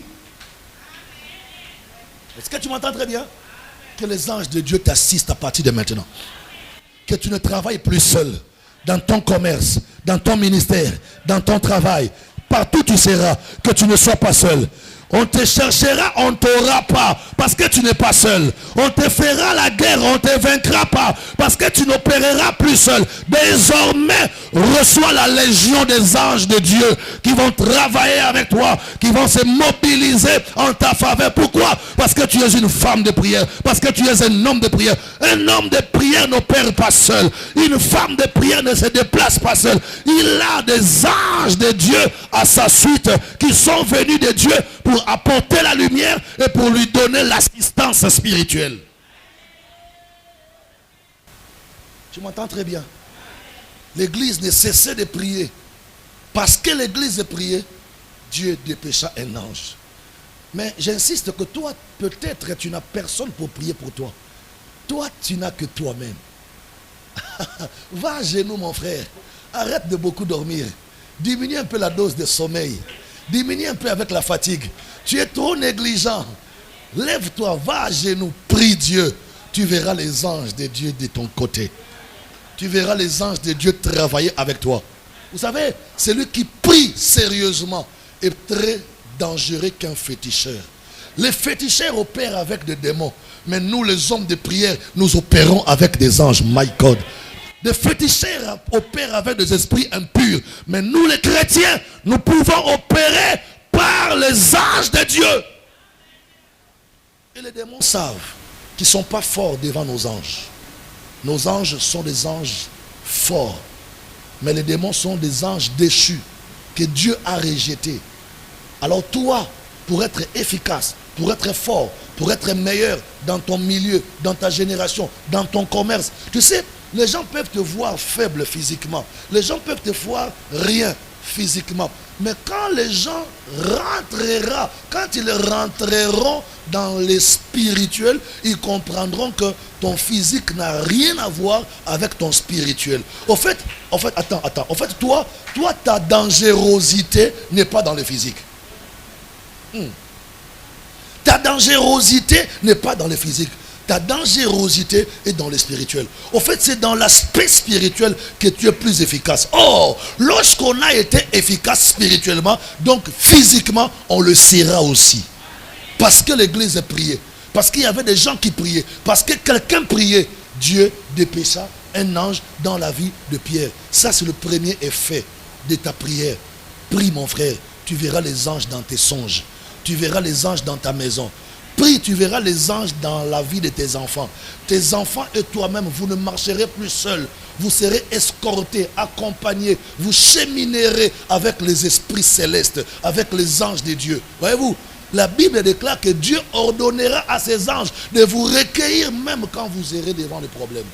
Est-ce que tu m'entends très bien? Que les anges de Dieu t'assistent à partir de maintenant. Que tu ne travailles plus seul dans ton commerce, dans ton ministère, dans ton travail. Partout où tu seras, que tu ne sois pas seul. On te cherchera, on ne t'aura pas, parce que tu n'es pas seul. On te fera la guerre, on ne te vaincra pas, parce que tu n'opéreras plus seul. Désormais, reçois la légion des anges de Dieu qui vont travailler avec toi, qui vont se mobiliser en ta faveur. Pourquoi? Parce que tu es une femme de prière, parce que tu es un homme de prière. Un homme de prière n'opère pas seul. Une femme de prière ne se déplace pas seul. Il a des anges de Dieu à sa suite qui sont venus de Dieu pour apporter la lumière et pour lui donner l'assistance spirituelle. Tu m'entends très bien? L'église ne cessait de prier. Parce que l'église priait, Dieu dépêcha un ange. Mais j'insiste que toi, peut-être tu n'as personne pour prier pour toi. Toi, tu n'as que toi-même. Va à genoux, mon frère. Arrête de beaucoup dormir. Diminue un peu la dose de sommeil. Diminue un peu avec la fatigue. Tu es trop négligent. Lève-toi, va à genoux, prie Dieu. Tu verras les anges de Dieu de ton côté. Tu verras les anges de Dieu travailler avec toi. Vous savez, celui qui prie sérieusement est très dangereux qu'un féticheur. Les féticheurs opèrent avec des démons. Mais nous, les hommes de prière, nous opérons avec des anges. My God. Les féticheurs opèrent avec des esprits impurs. Mais nous, les chrétiens, nous pouvons opérer par les anges de Dieu. Et les démons savent qu'ils ne sont pas forts devant nos anges. Nos anges sont des anges forts. Mais les démons sont des anges déchus que Dieu a rejetés. Alors toi, pour être efficace, pour être fort, pour être meilleur dans ton milieu, dans ta génération, dans ton commerce, tu sais, les gens peuvent te voir faible physiquement. Les gens peuvent te voir rien, physiquement. Mais quand les gens quand ils rentreront dans les spirituels, ils comprendront que ton physique n'a rien à voir avec ton spirituel. Au fait, attends. En fait, toi, ta dangerosité n'est pas dans le physique. Ta dangerosité n'est pas dans le physique. Ta dangerosité est dans le spirituel. Au fait, c'est dans l'aspect spirituel que tu es plus efficace. Or, lorsqu'on a été efficace spirituellement, donc physiquement, on le sera aussi. Parce que l'église priait. Parce qu'il y avait des gens qui priaient. Parce que quelqu'un priait. Dieu dépêcha un ange dans la vie de Pierre. Ça, c'est le premier effet de ta prière. Prie, mon frère. Tu verras les anges dans tes songes. Tu verras les anges dans ta maison. Prie, tu verras les anges dans la vie de tes enfants. Tes enfants et toi-même, vous ne marcherez plus seuls. Vous serez escortés, accompagnés. Vous cheminerez avec les esprits célestes, avec les anges de Dieu. Voyez-vous, la Bible déclare que Dieu ordonnera à ses anges de vous recueillir même quand vous irez devant les problèmes.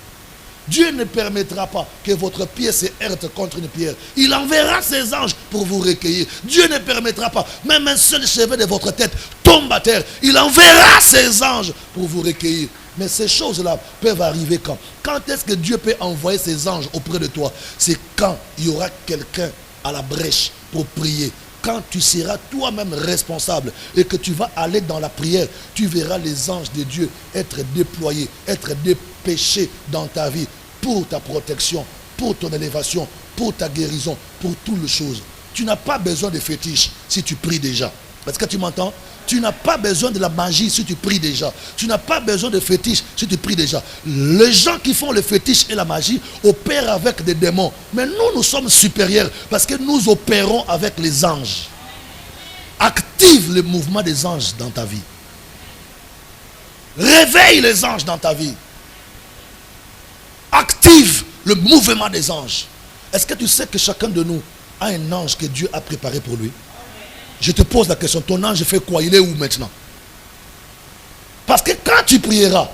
Dieu ne permettra pas que votre pied se heurte contre une pierre. Il enverra ses anges pour vous recueillir. Dieu ne permettra pas, même un seul cheveu de votre tête tombe à terre. Il enverra ses anges pour vous recueillir. Mais ces choses-là peuvent arriver quand? Quand est-ce que Dieu peut envoyer ses anges auprès de toi? C'est quand il y aura quelqu'un à la brèche pour prier. Quand tu seras toi-même responsable et que tu vas aller dans la prière, tu verras les anges de Dieu être déployés, être dépêchés dans ta vie pour ta protection, pour ton élévation, pour ta guérison, pour toutes les choses. Tu n'as pas besoin de fétiches si tu pries déjà. Est-ce que tu m'entends? Tu n'as pas besoin de la magie si tu pries déjà. Tu n'as pas besoin de fétiches si tu pries déjà. Les gens qui font le fétiche et la magie opèrent avec des démons. Mais nous sommes supérieurs parce que nous opérons avec les anges. Active le mouvement des anges dans ta vie. Réveille les anges dans ta vie. Active le mouvement des anges. Est-ce que tu sais que chacun de nous a un ange que Dieu a préparé pour lui? Je te pose la question, ton ange fait quoi? Il est où maintenant? Parce que quand tu prieras,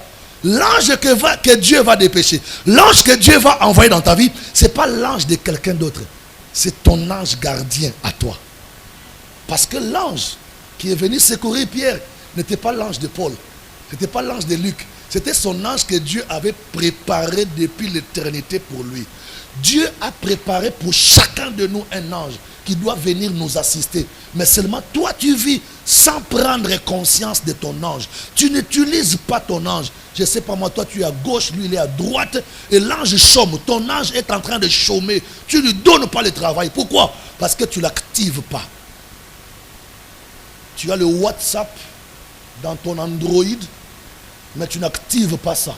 l'ange que Dieu va dépêcher, l'ange que Dieu va envoyer dans ta vie, ce n'est pas l'ange de quelqu'un d'autre. C'est ton ange gardien à toi. Parce que l'ange qui est venu secourir Pierre n'était pas l'ange de Paul, ce n'était pas l'ange de Luc. C'était son ange que Dieu avait préparé depuis l'éternité pour lui. Dieu a préparé pour chacun de nous un ange qui doit venir nous assister. Mais seulement toi tu vis sans prendre conscience de ton ange. Tu n'utilises pas ton ange. Je ne sais pas moi, toi tu es à gauche, lui il est à droite. Et l'ange chôme. Ton ange est en train de chômer. Tu ne lui donnes pas le travail. Pourquoi? Parce que tu ne l'actives pas. Tu as le WhatsApp dans ton Android, mais tu n'actives pas ça.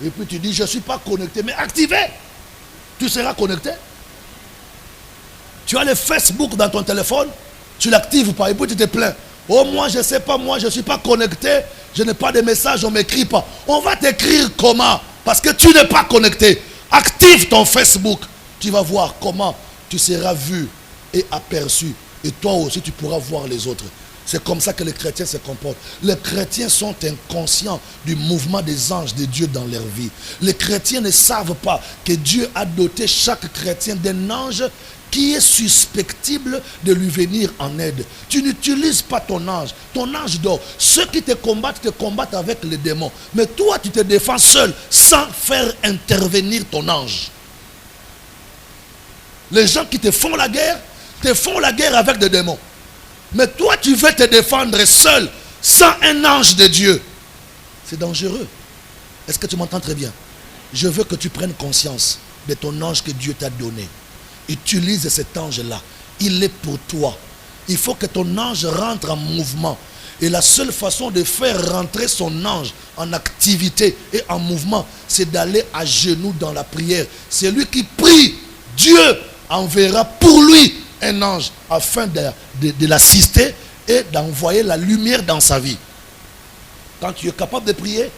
Et puis tu dis, je ne suis pas connecté. Mais activez! Tu seras connecté. Tu as le Facebook dans ton téléphone, tu ne l'actives pas. Et puis tu te plains. Oh, moi, je ne sais pas, moi, je ne suis pas connecté. Je n'ai pas de message, on ne m'écrit pas. On va t'écrire comment? Parce que tu n'es pas connecté. Active ton Facebook. Tu vas voir comment tu seras vu et aperçu. Et toi aussi, tu pourras voir les autres. C'est comme ça que les chrétiens se comportent. Les chrétiens sont inconscients du mouvement des anges de Dieu dans leur vie. Les chrétiens ne savent pas que Dieu a doté chaque chrétien d'un ange qui est susceptible de lui venir en aide. Tu n'utilises pas ton ange. Ton ange dort. Ceux qui te combattent avec les démons. Mais toi, tu te défends seul sans faire intervenir ton ange. Les gens qui te font la guerre avec des démons. Mais toi, tu veux te défendre seul, sans un ange de Dieu. C'est dangereux. Est-ce que tu m'entends très bien? Je veux que tu prennes conscience de ton ange que Dieu t'a donné. Utilise cet ange-là. Il est pour toi. Il faut que ton ange rentre en mouvement. Et la seule façon de faire rentrer son ange en activité et en mouvement, c'est d'aller à genoux dans la prière. C'est lui qui prie. Dieu enverra pour lui un ange afin de l'assister et d'envoyer la lumière dans sa vie. Quand tu es capable de prier,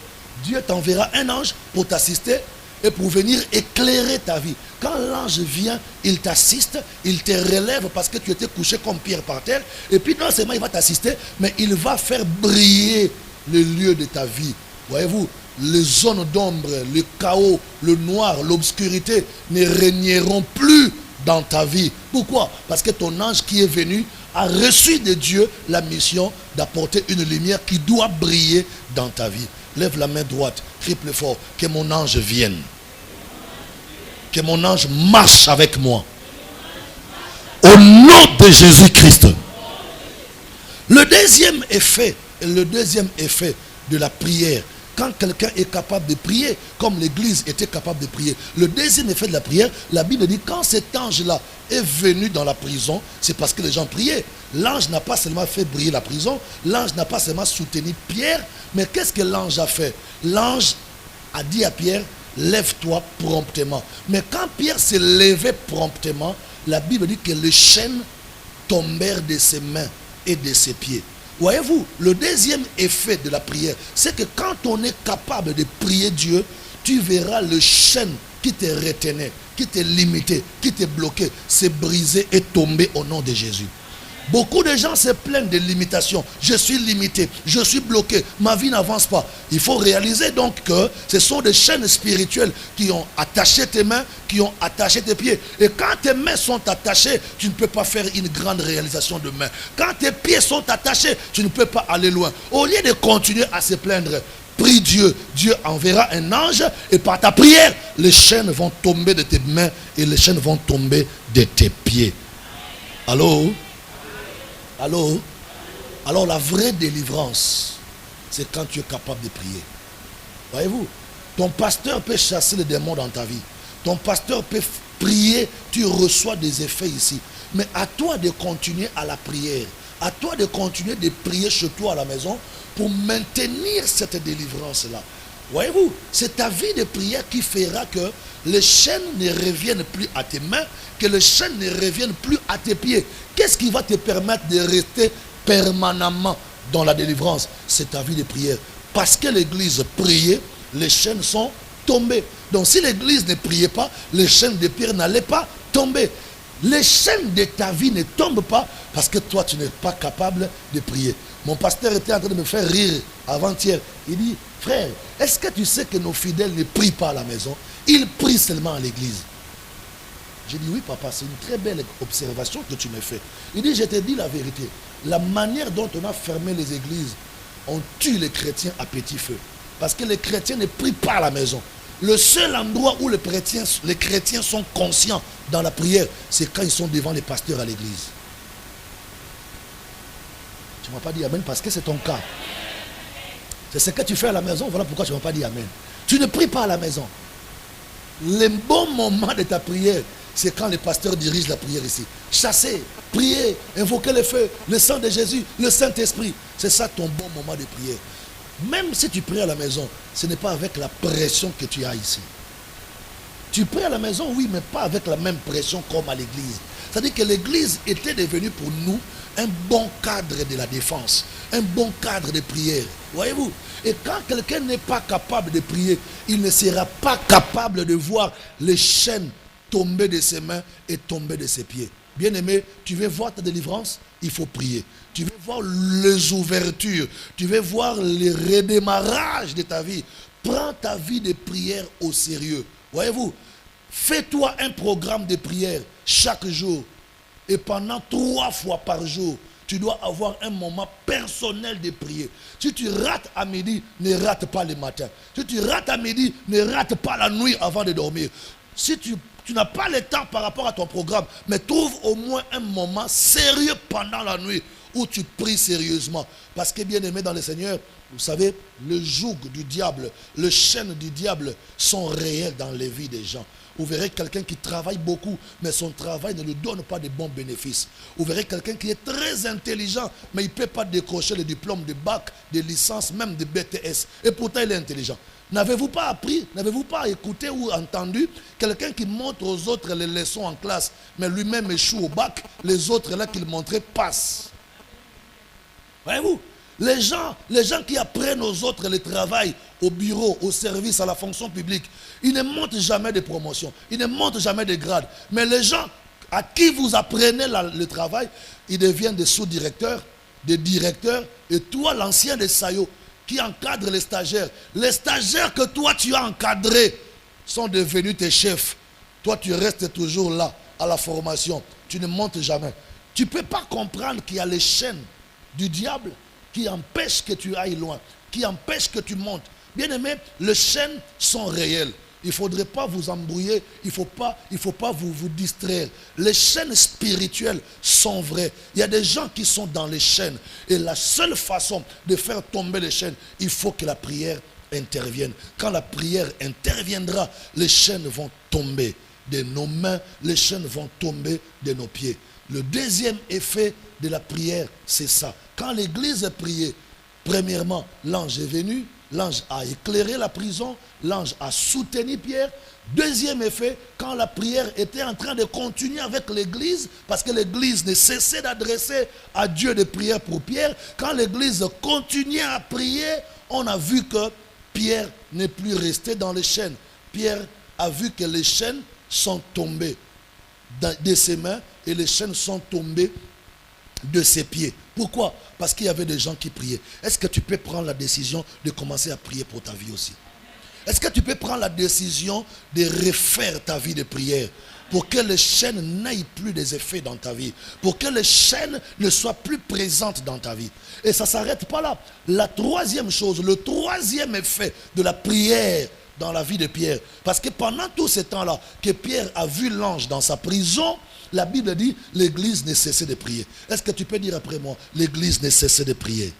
Dieu t'enverra un ange pour t'assister et pour venir éclairer ta vie. Quand l'ange vient, il t'assiste, il te relève parce que tu étais couché comme pierre par terre. Et puis non seulement il va t'assister, mais il va faire briller le lieu de ta vie. Voyez-vous, les zones d'ombre, le chaos, le noir, l'obscurité ne régneront plus dans ta vie. Pourquoi? Parce que ton ange qui est venu a reçu de Dieu la mission d'apporter une lumière qui doit briller dans ta vie. Lève la main droite, crie plus fort, que mon ange vienne. Que mon ange marche avec moi. Au nom de Jésus-Christ. Le deuxième effet de la prière, quand quelqu'un est capable de prier, comme l'église était capable de prier, le deuxième effet de la prière, la Bible dit, quand cet ange-là est venu dans la prison, c'est parce que les gens priaient. L'ange n'a pas seulement fait briller la prison, l'ange n'a pas seulement soutenu Pierre, mais qu'est-ce que l'ange a fait? L'ange a dit à Pierre, lève-toi promptement. Mais quand Pierre s'est levé promptement, la Bible dit que les chaînes tombèrent de ses mains et de ses pieds. Voyez-vous, le deuxième effet de la prière, c'est que quand on est capable de prier Dieu, tu verras le chaîne qui te retenait, qui te limitait, qui te bloquait, s'est brisé et tombé au nom de Jésus. Beaucoup de gens se plaignent de limitations. Je suis limité, je suis bloqué, ma vie n'avance pas. Il faut réaliser donc que ce sont des chaînes spirituelles qui ont attaché tes mains, qui ont attaché tes pieds. Et quand tes mains sont attachées, tu ne peux pas faire une grande réalisation de main. Quand tes pieds sont attachés, tu ne peux pas aller loin. Au lieu de continuer à se plaindre, prie Dieu. Dieu enverra un ange et par ta prière, les chaînes vont tomber de tes mains et les chaînes vont tomber de tes pieds. Allô? Allô? Alors la vraie délivrance, c'est quand tu es capable de prier. Voyez-vous, ton pasteur peut chasser les démons dans ta vie. Ton pasteur peut prier, tu reçois des effets ici. Mais à toi de continuer à la prière. À toi de continuer de prier chez toi à la maison pour maintenir cette délivrance-là. Voyez-vous, c'est ta vie de prière qui fera que les chaînes ne reviennent plus à tes mains, que les chaînes ne reviennent plus à tes pieds. Qu'est-ce qui va te permettre de rester permanemment dans la délivrance? C'est ta vie de prière. Parce que l'église priait, les chaînes sont tombées. Donc si l'église ne priait pas, les chaînes de Pierre n'allaient pas tomber. Les chaînes de ta vie ne tombent pas parce que toi tu n'es pas capable de prier. Mon pasteur était en train de me faire rire avant-hier. Il dit, frère, est-ce que tu sais que nos fidèles ne prient pas à la maison? Ils prient seulement à l'église. J'ai dit, oui papa, c'est une très belle observation que tu me fais. Il dit, je te dis la vérité. La manière dont on a fermé les églises, on tue les chrétiens à petit feu. Parce que les chrétiens ne prient pas à la maison. Le seul endroit où les chrétiens sont conscients dans la prière, c'est quand ils sont devant les pasteurs à l'église. Tu ne m'as pas dit amen parce que c'est ton cas. C'est ce que tu fais à la maison, voilà pourquoi tu ne m'as pas dit amen. Tu ne pries pas à la maison. Le bon moment de ta prière, c'est quand les pasteurs dirigent la prière ici. Chasser, prier, invoquer le feu, le sang de Jésus, le Saint-Esprit. C'est ça ton bon moment de prière. Même si tu pries à la maison, ce n'est pas avec la pression que tu as ici. Tu pries à la maison, oui, mais pas avec la même pression comme à l'église. C'est-à-dire que l'église était devenue pour nous un bon cadre de la défense, un bon cadre de prière. Voyez-vous? Et quand quelqu'un n'est pas capable de prier, il ne sera pas capable de voir les chaînes tomber de ses mains et tomber de ses pieds. Bien-aimé, tu veux voir ta délivrance? Il faut prier. Tu veux voir les ouvertures, tu veux voir les redémarrages de ta vie. Prends ta vie de prière au sérieux. Voyez-vous, fais-toi un programme de prière chaque jour. Et pendant 3 fois par jour, tu dois avoir un moment personnel de prier. Si tu rates à midi, ne rate pas le matin. Si tu rates à midi, ne rate pas la nuit avant de dormir. Si tu n'as pas le temps par rapport à ton programme, mais trouve au moins un moment sérieux pendant la nuit où tu pries sérieusement. Parce que bien aimé dans le Seigneur, vous savez, le joug du diable, les chaînes du diable sont réelles dans les vies des gens. Vous verrez quelqu'un qui travaille beaucoup, mais son travail ne lui donne pas de bons bénéfices. Vous verrez quelqu'un qui est très intelligent, mais il ne peut pas décrocher le diplôme de bac, de licence, même de BTS. Et pourtant, il est intelligent. N'avez-vous pas appris, n'avez-vous pas écouté ou entendu quelqu'un qui montre aux autres les leçons en classe, mais lui-même échoue au bac, les autres là qu'il montrait passent? Voyez-vous, les gens qui apprennent aux autres le travail au bureau, au service, à la fonction publique, ils ne montent jamais de promotion, ils ne montent jamais de grade. Mais les gens à qui vous apprenez le travail, ils deviennent des sous-directeurs, des directeurs, et toi, l'ancien des SAIO, qui encadre les stagiaires que toi tu as encadrés sont devenus tes chefs. Toi tu restes toujours là. à la formation, tu ne montes jamais. Tu ne peux pas comprendre qu'il y a les chaînes du diable qui empêchent que tu ailles loin, qui empêchent que tu montes. Bien aimé, les chaînes sont réelles. Il ne faudrait pas vous embrouiller, il ne faut pas vous distraire. Les chaînes spirituelles sont vraies. Il y a des gens qui sont dans les chaînes. Et la seule façon de faire tomber les chaînes, il faut que la prière intervienne. Quand la prière interviendra, les chaînes vont tomber de nos mains, les chaînes vont tomber de nos pieds. Le deuxième effet de la prière, c'est ça. Quand l'église a prié, premièrement, l'ange est venu, l'ange a éclairé la prison, l'ange a soutenu Pierre. Deuxième effet, quand la prière était en train de continuer avec l'église, parce que l'église ne cessait d'adresser à Dieu des prières pour Pierre, quand l'église continuait à prier, on a vu que Pierre n'est plus resté dans les chaînes. Pierre a vu que les chaînes sont tombées de ses mains et les chaînes sont tombées de ses pieds. Pourquoi? Parce qu'il y avait des gens qui priaient. Est-ce que tu peux prendre la décision de commencer à prier pour ta vie aussi? Est-ce que tu peux prendre la décision de refaire ta vie de prière pour que les chaînes n'aient plus des effets dans ta vie, pour que les chaînes ne soient plus présentes dans ta vie? Et ça ne s'arrête pas là. La troisième chose, le troisième effet de la prière dans la vie de Pierre, parce que pendant tout ce temps-là que Pierre a vu l'ange dans sa prison, la Bible dit l'église ne cessait de prier. Est-ce que tu peux dire après moi, l'église ne cessait de prier?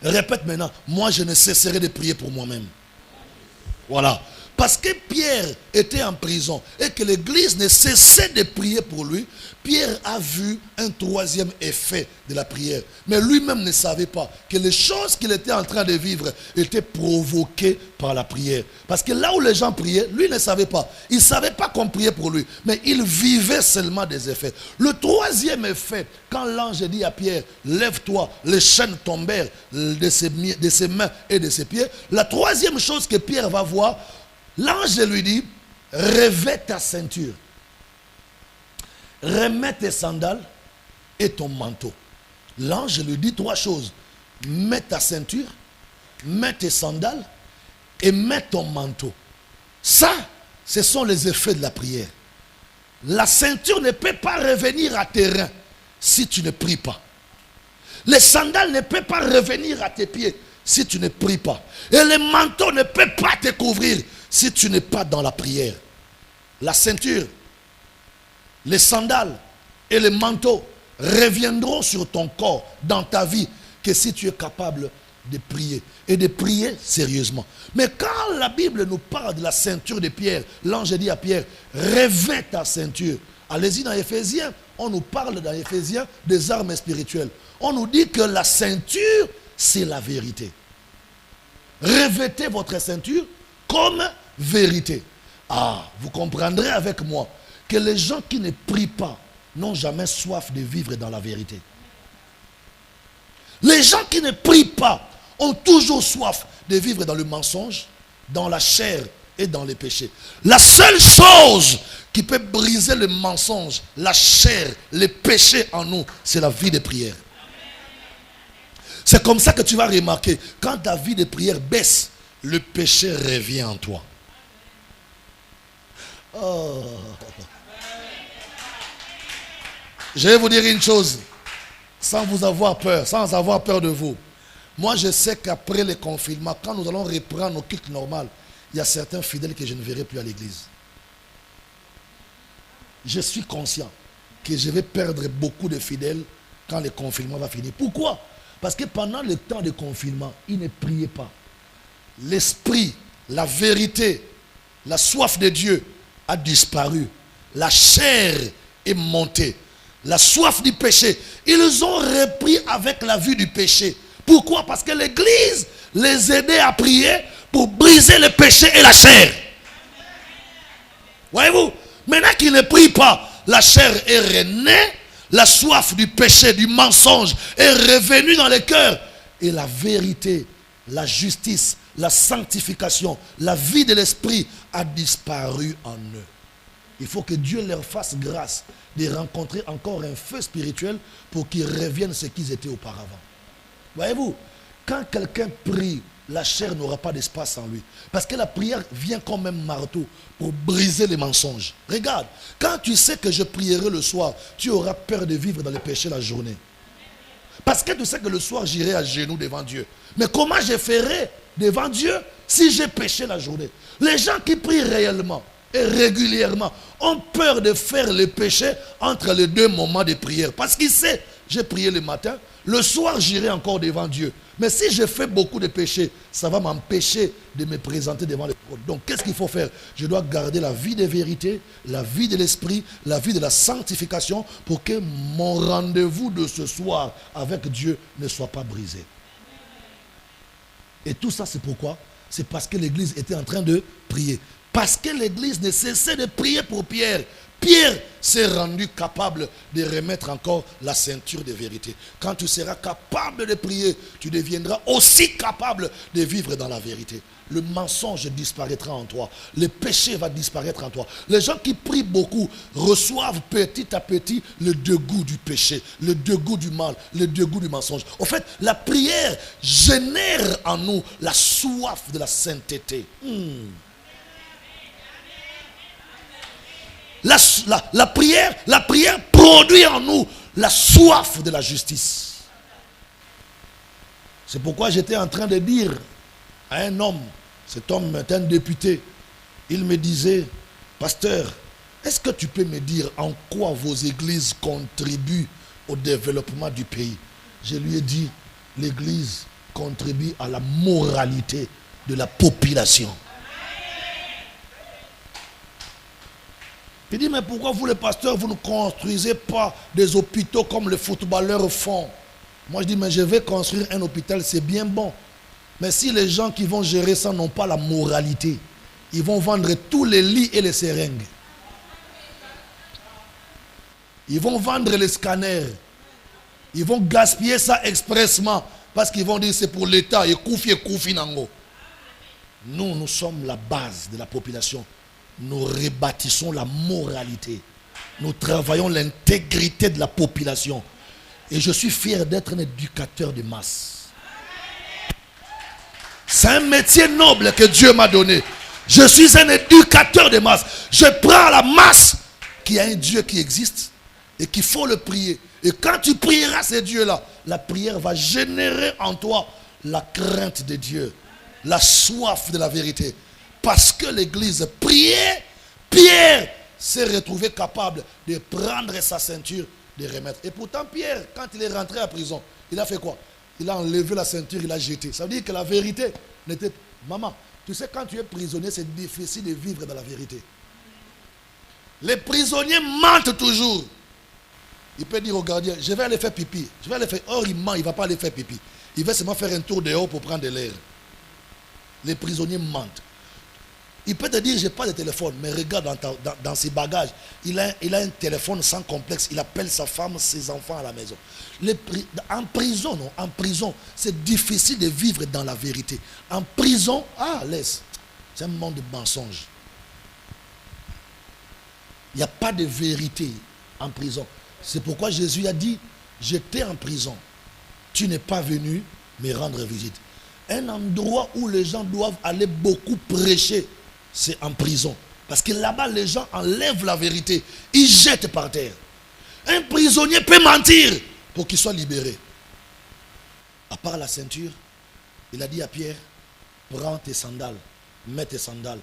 Répète maintenant, moi je ne cesserai de prier pour moi-même. Voilà. Parce que Pierre était en prison et que l'église ne cessait de prier pour lui, Pierre a vu un troisième effet de la prière. Mais lui-même ne savait pas que les choses qu'il était en train de vivre étaient provoquées par la prière. Parce que là où les gens priaient, lui ne savait pas. Il ne savait pas qu'on priait pour lui, mais il vivait seulement des effets. Le troisième effet, quand l'ange dit à Pierre, lève-toi, les chaînes tombèrent de ses mains et de ses pieds. La troisième chose que Pierre va voir, l'ange lui dit, revêt ta ceinture, remets tes sandales et ton manteau. L'ange lui dit trois choses. Mets ta ceinture, mets tes sandales et mets ton manteau. Ça, ce sont les effets de la prière. La ceinture ne peut pas revenir à tes reins si tu ne pries pas. Les sandales ne peuvent pas revenir à tes pieds si tu ne pries pas. Et le manteau ne peut pas te couvrir si tu n'es pas dans la prière. La ceinture, les sandales et les manteaux reviendront sur ton corps, dans ta vie, que si tu es capable de prier. Et de prier sérieusement. Mais quand la Bible nous parle de la ceinture de Pierre, l'ange dit à Pierre, revêt ta ceinture. Allez-y dans Éphésiens, on nous parle dans Éphésiens des armes spirituelles. On nous dit que la ceinture, c'est la vérité. Revêtez votre ceinture comme vérité. Ah, vous comprendrez avec moi que les gens qui ne prient pas n'ont jamais soif de vivre dans la vérité. Les gens qui ne prient pas ont toujours soif de vivre dans le mensonge, dans la chair et dans les péchés. La seule chose qui peut briser le mensonge, la chair, les péchés en nous, c'est la vie de prière. C'est comme ça que tu vas remarquer, quand ta vie de prière baisse, le péché revient en toi. Oh. Je vais vous dire une chose, sans vous avoir peur, sans avoir peur de vous. Moi, je sais qu'après le confinement, quand nous allons reprendre nos cultes normales, il y a certains fidèles que je ne verrai plus à l'église. Je suis conscient que je vais perdre beaucoup de fidèles quand le confinement va finir. Pourquoi? Parce que pendant le temps de confinement, ils ne priaient pas. L'esprit, la vérité, la soif de Dieu a disparu. La chair est montée. La soif du péché. Ils ont repris avec la vue du péché. Pourquoi? Parce que l'église les aidait à prier pour briser le péché et la chair. Voyez-vous? Maintenant qu'ils ne prient pas, la chair est renée. La soif du péché, du mensonge est revenue dans les cœurs. Et la vérité, la justice, la sanctification, la vie de l'esprit a disparu en eux. Il faut que Dieu leur fasse grâce de rencontrer encore un feu spirituel pour qu'ils reviennent ce qu'ils étaient auparavant. Voyez-vous, quand quelqu'un prie la chair n'aura pas d'espace en lui. Parce que la prière vient comme un marteau pour briser les mensonges. Regarde, quand tu sais que je prierai le soir, tu auras peur de vivre dans le péché la journée. Parce que tu sais que le soir, j'irai à genoux devant Dieu. Mais comment je ferai devant Dieu si j'ai péché la journée? Les gens qui prient réellement et régulièrement ont peur de faire le péché entre les deux moments de prière. Parce qu'ils savent, j'ai prié le matin, le soir j'irai encore devant Dieu. Mais si je fais beaucoup de péchés, ça va m'empêcher de me présenter devant le trône. Donc qu'est-ce qu'il faut faire? Je dois garder la vie de vérité, la vie de l'esprit, la vie de la sanctification pour que mon rendez-vous de ce soir avec Dieu ne soit pas brisé. Et tout ça c'est pourquoi? C'est parce que l'église était en train de prier. Parce que l'église ne cessait de prier pour Pierre. Pierre s'est rendu capable de remettre encore la ceinture de vérité. Quand tu seras capable de prier, tu deviendras aussi capable de vivre dans la vérité. Le mensonge disparaîtra en toi. Le péché va disparaître en toi. Les gens qui prient beaucoup reçoivent petit à petit le dégoût du péché, le dégoût du mal, le dégoût du mensonge. En fait, la prière génère en nous la soif de la sainteté. La prière produit en nous la soif de la justice. C'est pourquoi j'étais en train de dire à un homme, cet homme est un député, il me disait, pasteur, est-ce que tu peux me dire en quoi vos églises contribuent au développement du pays? Je lui ai dit, l'église contribue à la moralité de la population. Il dit, mais pourquoi vous les pasteurs, vous ne construisez pas des hôpitaux comme les footballeurs font? Moi je dis, mais je vais construire un hôpital, c'est bien bon. Mais si les gens qui vont gérer ça n'ont pas la moralité, ils vont vendre tous les lits et les seringues. Ils vont vendre les scanners. Ils vont gaspiller ça expressement parce qu'ils vont dire c'est pour l'État. Et koufi nango. Nous sommes la base de la population. Nous rebâtissons la moralité. Nous travaillons l'intégrité de la population. Et je suis fier d'être un éducateur de masse. C'est un métier noble que Dieu m'a donné. Je suis un éducateur de masse. Je prends la masse qui a un Dieu qui existe et qu'il faut le prier. Et quand tu prieras ces dieux-là, la prière va générer en toi la crainte de Dieu, la soif de la vérité. Parce que l'église priait, Pierre s'est retrouvé capable de prendre sa ceinture, de remettre. Et pourtant Pierre, quand il est rentré à prison, il a fait quoi? Il a enlevé la ceinture, il a jeté. Ça veut dire que la vérité n'était... Maman, tu sais, quand tu es prisonnier, c'est difficile de vivre dans la vérité. Les prisonniers mentent toujours. Il peut dire au gardien, je vais aller faire pipi. Je vais aller faire... Or, il ment, il ne va pas aller faire pipi. Il va seulement faire un tour dehors pour prendre de l'air. Les prisonniers mentent. Il peut te dire, je n'ai pas de téléphone, mais regarde dans ses bagages. Il a un téléphone sans complexe. Il appelle sa femme, ses enfants à la maison. En prison, non, en prison, c'est difficile de vivre dans la vérité. En prison, laisse. C'est un monde de mensonges. Il n'y a pas de vérité en prison. C'est pourquoi Jésus a dit, j'étais en prison. Tu n'es pas venu me rendre visite. Un endroit où les gens doivent aller beaucoup prêcher, c'est en prison. Parce que là-bas, les gens enlèvent la vérité. Ils jettent par terre. Un prisonnier peut mentir pour qu'il soit libéré. À part la ceinture, il a dit à Pierre, prends tes sandales, mets tes sandales.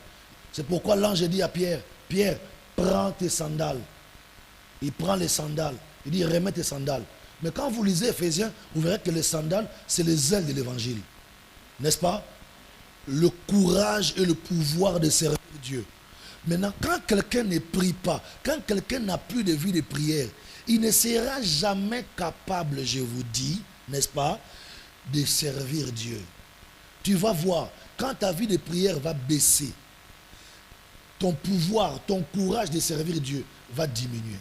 C'est pourquoi l'ange dit à Pierre, Pierre, prends tes sandales. Il prend les sandales. Il dit, remets tes sandales. Mais quand vous lisez Éphésiens, vous verrez que les sandales, c'est les ailes de l'évangile. N'est-ce pas? Le courage et le pouvoir de servir Dieu. Maintenant, quand quelqu'un ne prie pas, quand quelqu'un n'a plus de vie de prière, il ne sera jamais capable, je vous dis, n'est-ce pas, de servir Dieu. Tu vas voir, quand ta vie de prière va baisser, ton pouvoir, ton courage de servir Dieu va diminuer.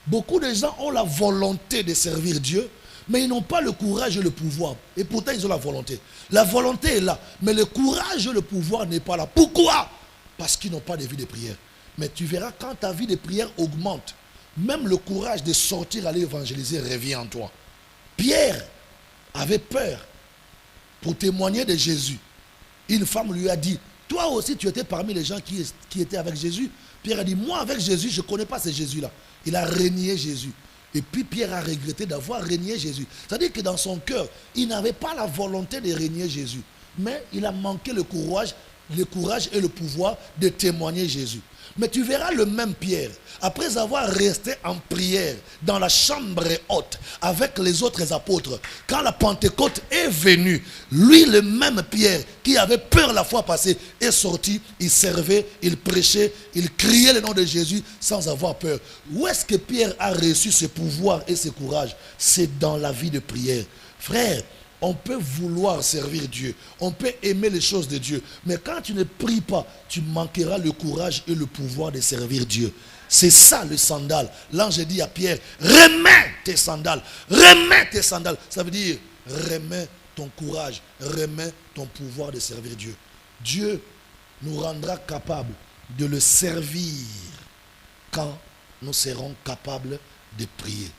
Beaucoup de gens ont la volonté de servir Dieu, mais ils n'ont pas le courage et le pouvoir. Et pourtant, ils ont la volonté. La volonté est là, mais le courage et le pouvoir n'est pas là. Pourquoi? Parce qu'ils n'ont pas de vie de prière. Mais tu verras, quand ta vie de prière augmente, même le courage de sortir aller évangéliser revient en toi. Pierre avait peur pour témoigner de Jésus. Une femme lui a dit, toi aussi tu étais parmi les gens qui étaient avec Jésus. Pierre a dit, moi avec Jésus, je ne connais pas ce Jésus-là. Il a renié Jésus. Et puis Pierre a regretté d'avoir renié Jésus. C'est-à-dire que dans son cœur, il n'avait pas la volonté de renier Jésus. Mais il a manqué le courage et le pouvoir de témoigner Jésus. Mais tu verras le même Pierre, après avoir resté en prière dans la chambre haute avec les autres apôtres, quand la Pentecôte est venue, lui le même Pierre qui avait peur la fois passée est sorti, il servait, il prêchait, il criait le nom de Jésus sans avoir peur. Où est-ce que Pierre a reçu ce pouvoir et ce courage? C'est dans la vie de prière. Frère, on peut vouloir servir Dieu, on peut aimer les choses de Dieu, mais quand tu ne pries pas, tu manqueras le courage et le pouvoir de servir Dieu. C'est ça le sandal. L'ange dit à Pierre, remets tes sandales, remets tes sandales. Ça veut dire, remets ton courage, remets ton pouvoir de servir Dieu. Dieu nous rendra capables de le servir quand nous serons capables de prier.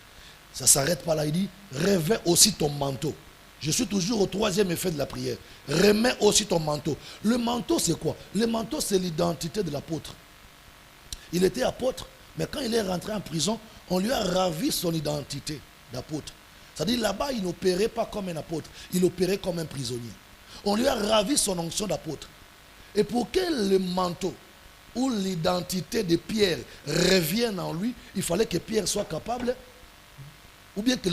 Ça ne s'arrête pas là, il dit, revêt aussi ton manteau. Je suis toujours au troisième effet de la prière. Remets aussi ton manteau. Le manteau, c'est quoi? Le manteau, c'est l'identité de l'apôtre. Il était apôtre, mais quand il est rentré en prison, on lui a ravi son identité d'apôtre. C'est-à-dire là-bas, il n'opérait pas comme un apôtre, il opérait comme un prisonnier. On lui a ravi son onction d'apôtre. Et pour que le manteau ou l'identité de Pierre revienne en lui, il fallait que Pierre soit capable, ou bien que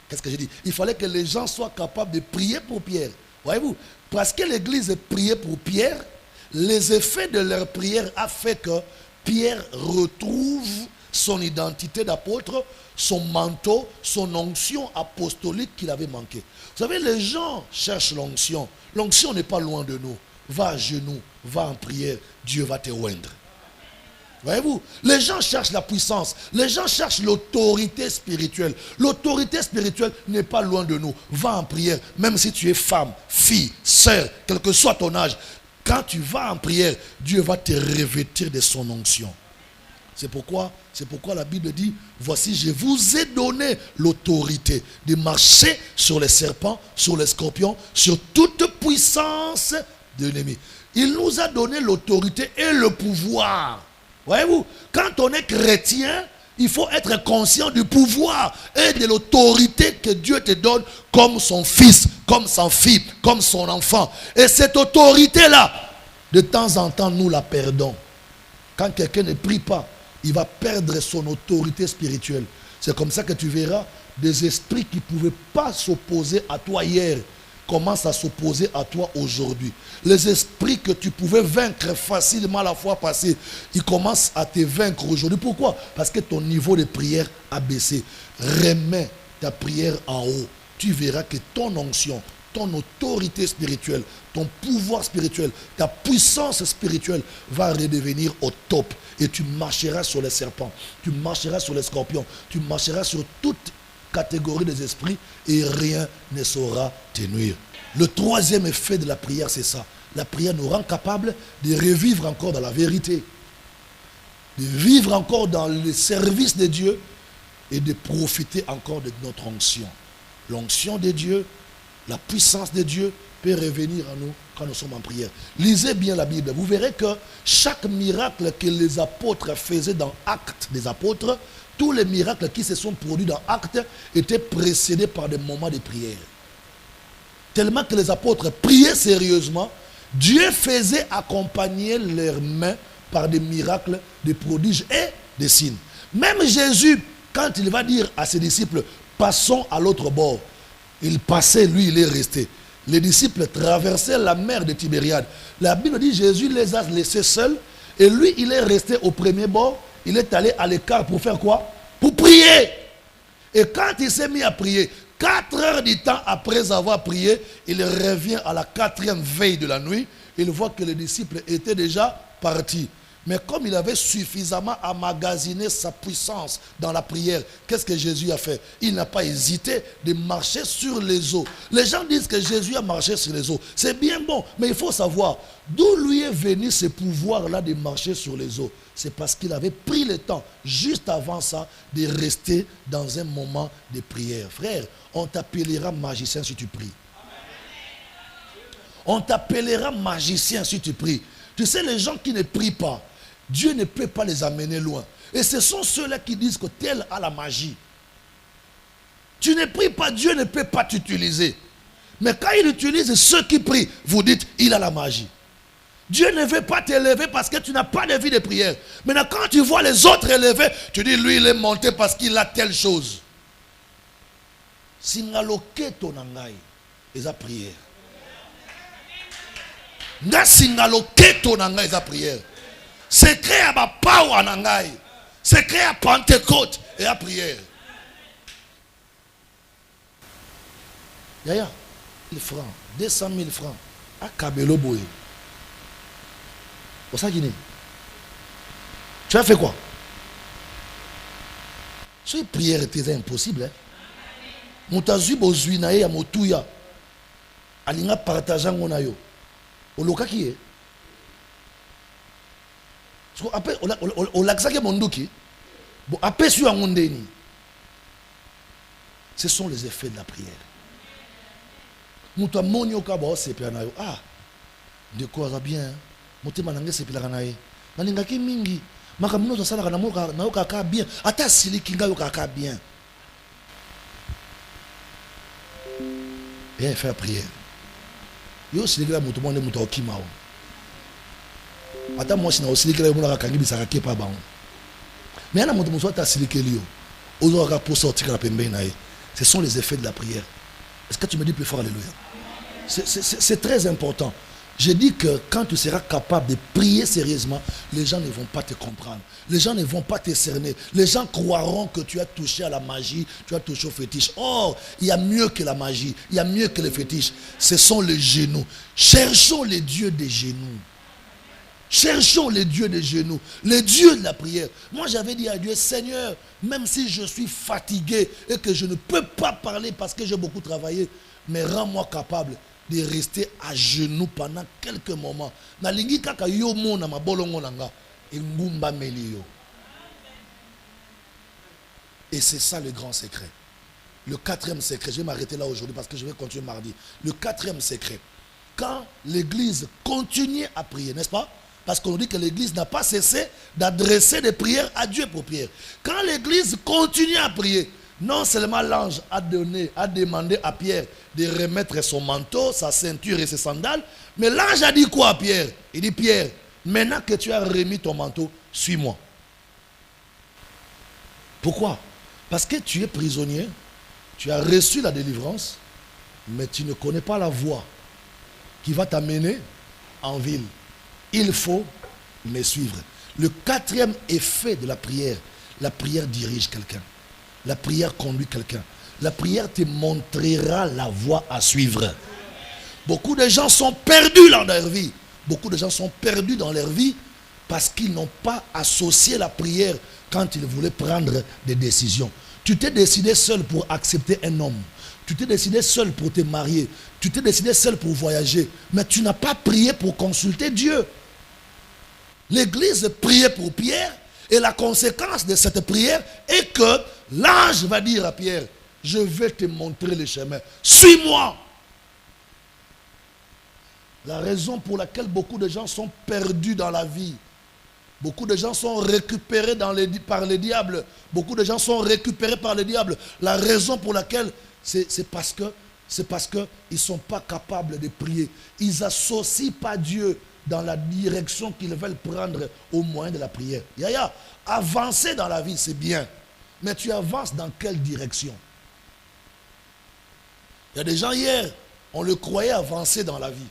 qu'est-ce que j'ai dit? Il fallait que les gens soient capables de prier pour Pierre. Voyez-vous? Parce que l'église priait pour Pierre, les effets de leur prière a fait que Pierre retrouve son identité d'apôtre, son manteau, son onction apostolique qu'il avait manqué. Vous savez, les gens cherchent l'onction. L'onction n'est pas loin de nous. Va à genoux, va en prière, Dieu va te oindre. Voyez-vous, les gens cherchent la puissance, les gens cherchent l'autorité spirituelle. L'autorité spirituelle n'est pas loin de nous. Va en prière, même si tu es femme, fille, sœur, quel que soit ton âge. Quand tu vas en prière, Dieu va te revêtir de son onction. C'est pourquoi la Bible dit, voici, je vous ai donné l'autorité de marcher sur les serpents, sur les scorpions, sur toute puissance de l'ennemi. Il nous a donné l'autorité et le pouvoir. Voyez-vous, quand on est chrétien, il faut être conscient du pouvoir et de l'autorité que Dieu te donne comme son fils, comme sa fille, comme son enfant. Et cette autorité-là, de temps en temps, nous la perdons. Quand quelqu'un ne prie pas, il va perdre son autorité spirituelle. C'est comme ça que tu verras des esprits qui ne pouvaient pas s'opposer à toi hier, commence à s'opposer à toi aujourd'hui. Les esprits que tu pouvais vaincre facilement la fois passée, ils commencent à te vaincre aujourd'hui. Pourquoi? Parce que ton niveau de prière a baissé. Remets ta prière en haut. Tu verras que ton onction, ton autorité spirituelle, ton pouvoir spirituel, ta puissance spirituelle va redevenir au top. Et tu marcheras sur les serpents, tu marcheras sur les scorpions, tu marcheras sur toute catégorie des esprits et rien ne saura te nuire. Le troisième effet de la prière, c'est ça. La prière nous rend capable de revivre encore dans la vérité, de vivre encore dans le service de Dieu et de profiter encore de notre onction. L'onction de Dieu, la puissance de Dieu peut revenir à nous quand nous sommes en prière. Lisez bien la Bible. Vous verrez que chaque miracle que les apôtres faisaient dans Actes des apôtres, tous les miracles qui se sont produits dans Actes étaient précédés par des moments de prière. Tellement que les apôtres priaient sérieusement, Dieu faisait accompagner leurs mains par des miracles, des prodiges et des signes. Même Jésus, quand il va dire à ses disciples, passons à l'autre bord, il passait, lui il est resté. Les disciples traversaient la mer de Tibériade. La Bible dit Jésus les a laissés seuls et lui il est resté au premier bord. Il est allé à l'écart pour faire quoi? Pour prier. Et quand il s'est mis à prier, 4 heures du temps après avoir prié, il revient à la 4e veille de la nuit. Il voit que les disciples étaient déjà partis. Mais comme il avait suffisamment emmagasiné sa puissance dans la prière, qu'est-ce que Jésus a fait? Il n'a pas hésité de marcher sur les eaux. Les gens disent que Jésus a marché sur les eaux. C'est bien bon, mais il faut savoir d'où lui est venu ce pouvoir-là de marcher sur les eaux. C'est parce qu'il avait pris le temps, juste avant ça, de rester dans un moment de prière. Frère, on t'appellera magicien si tu pries. On t'appellera magicien si tu pries. Tu sais, les gens qui ne prient pas, Dieu ne peut pas les amener loin. Et ce sont ceux-là qui disent que tel a la magie. Tu ne pries pas, Dieu ne peut pas t'utiliser. Mais quand il utilise ceux qui prient, vous dites, il a la magie. Dieu ne veut pas t'élever parce que tu n'as pas de vie de prière. Maintenant, quand tu vois les autres élevés, tu dis, lui, il est monté parce qu'il a telle chose. Singaloke tonangai, et sa prière. Nga singaloke tonangai, et sa prière. Secret à ma power nangai. Secret à Pentecôte et à prière. Yaya, 1000 francs, 200 000 francs. À Kabelo Boye. Au Guinée. Tu as fait quoi? Cette prière était impossible. Moutazu bozuinaye ya motuya. Alinga partageant ngonayo. Oloka qui est? Parce que après, on l'a que monduki. Bon, après sur un mondeni. Ce sont les effets de la prière. Mouta monyo kaba c'est pianayo. Ah, de quoi ça bien? Motema nange c'est pilakanaye. Nalinga ki mingi. Makamino to sala kana moka na yoka bien. Ata sili kinga yoka bien. Et faire prière. Yo sili kila mutu mwande mutu okima o. Ata moi sina osili kila muna kangi bisaka kepa ba. Mais ana mutu muso ata sili kelio. Ozo ka pour sortir la pembe nae. Ce sont les effets de la prière. Est-ce que tu me dis plus fort alléluia? C'est très important. Je dis que quand tu seras capable de prier sérieusement, les gens ne vont pas te comprendre. Les gens ne vont pas te cerner. Les gens croiront que tu as touché à la magie, tu as touché au fétiche. Or, il y a mieux que la magie, il y a mieux que le fétiche. Ce sont les genoux. Cherchons les dieux des genoux. Cherchons les dieux des genoux, les dieux de la prière. Moi, j'avais dit à Dieu, Seigneur, même si je suis fatigué et que je ne peux pas parler parce que j'ai beaucoup travaillé, mais rends-moi capable de rester à genoux pendant quelques moments. Et c'est ça le grand secret. Le quatrième secret, je vais m'arrêter là aujourd'hui parce que je vais continuer mardi. Le quatrième secret, quand l'église continue à prier, n'est-ce pas? Parce qu'on dit que l'église n'a pas cessé d'adresser des prières à Dieu pour prière. Quand l'église continue à prier, non seulement l'ange a demandé à Pierre de remettre son manteau, sa ceinture et ses sandales, mais l'ange a dit quoi à Pierre? Il dit, Pierre, maintenant que tu as remis ton manteau, suis-moi. Pourquoi? Parce que tu es prisonnier, tu as reçu la délivrance, mais tu ne connais pas la voie qui va t'amener en ville. Il faut me suivre. Le quatrième effet de la prière dirige quelqu'un. La prière conduit quelqu'un. La prière te montrera la voie à suivre. Beaucoup de gens sont perdus dans leur vie. Beaucoup de gens sont perdus dans leur vie parce qu'ils n'ont pas associé la prière quand ils voulaient prendre des décisions. Tu t'es décidé seul pour accepter un homme. Tu t'es décidé seul pour te marier. Tu t'es décidé seul pour voyager. Mais tu n'as pas prié pour consulter Dieu. L'église priait pour Pierre. Et la conséquence de cette prière est que l'ange va dire à Pierre, je vais te montrer le chemin. Suis-moi. La raison pour laquelle beaucoup de gens sont perdus dans la vie. Beaucoup de gens sont récupérés par le diable. Beaucoup de gens sont récupérés par le diable. La raison pour laquelle, c'est parce qu'ils ne sont pas capables de prier. Ils n'associent pas Dieu dans la direction qu'ils veulent prendre au moyen de la prière. Yaya, avancer dans la vie, c'est bien. Mais tu avances dans quelle direction? Il y a des gens hier, on le croyait avancer dans la vie.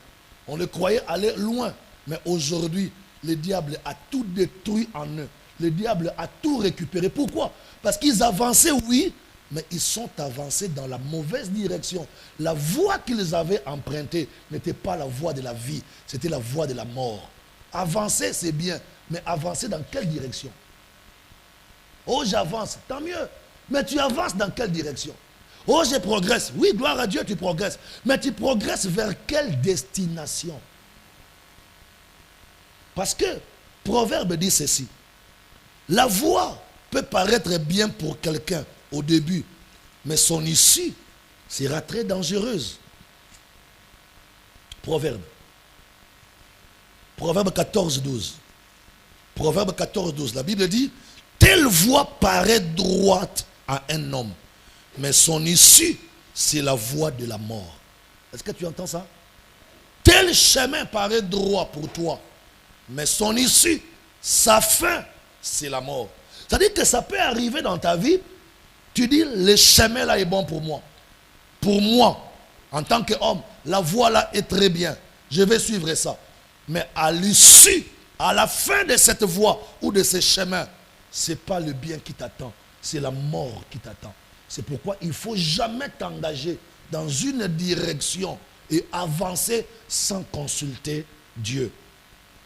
On le croyait aller loin. Mais aujourd'hui, le diable a tout détruit en eux. Le diable a tout récupéré. Pourquoi? Parce qu'ils avançaient, oui, mais ils sont avancés dans la mauvaise direction. La voie qu'ils avaient empruntée n'était pas la voie de la vie, c'était la voie de la mort. Avancer, c'est bien, mais avancer dans quelle direction? Oh, j'avance, tant mieux. Mais tu avances dans quelle direction? Oh, je progresse. Oui, gloire à Dieu, tu progresses. Mais tu progresses vers quelle destination? Parce que Proverbe dit ceci. La voie peut paraître bien pour quelqu'un au début, mais son issue sera très dangereuse. Proverbe. Proverbe 14, 12. Proverbe 14, 12. La Bible dit, telle voie paraît droite à un homme, mais son issue, c'est la voie de la mort. Est-ce que tu entends ça? Tel chemin paraît droit pour toi, mais son issue, sa fin, c'est la mort. C'est-à-dire que ça peut arriver dans ta vie, tu dis, le chemin là est bon pour moi. Pour moi, en tant qu'homme, la voie là est très bien. Je vais suivre ça. Mais à l'issue, à la fin de cette voie ou de ce chemin, ce n'est pas le bien qui t'attend, c'est la mort qui t'attend. C'est pourquoi il ne faut jamais t'engager dans une direction et avancer sans consulter Dieu.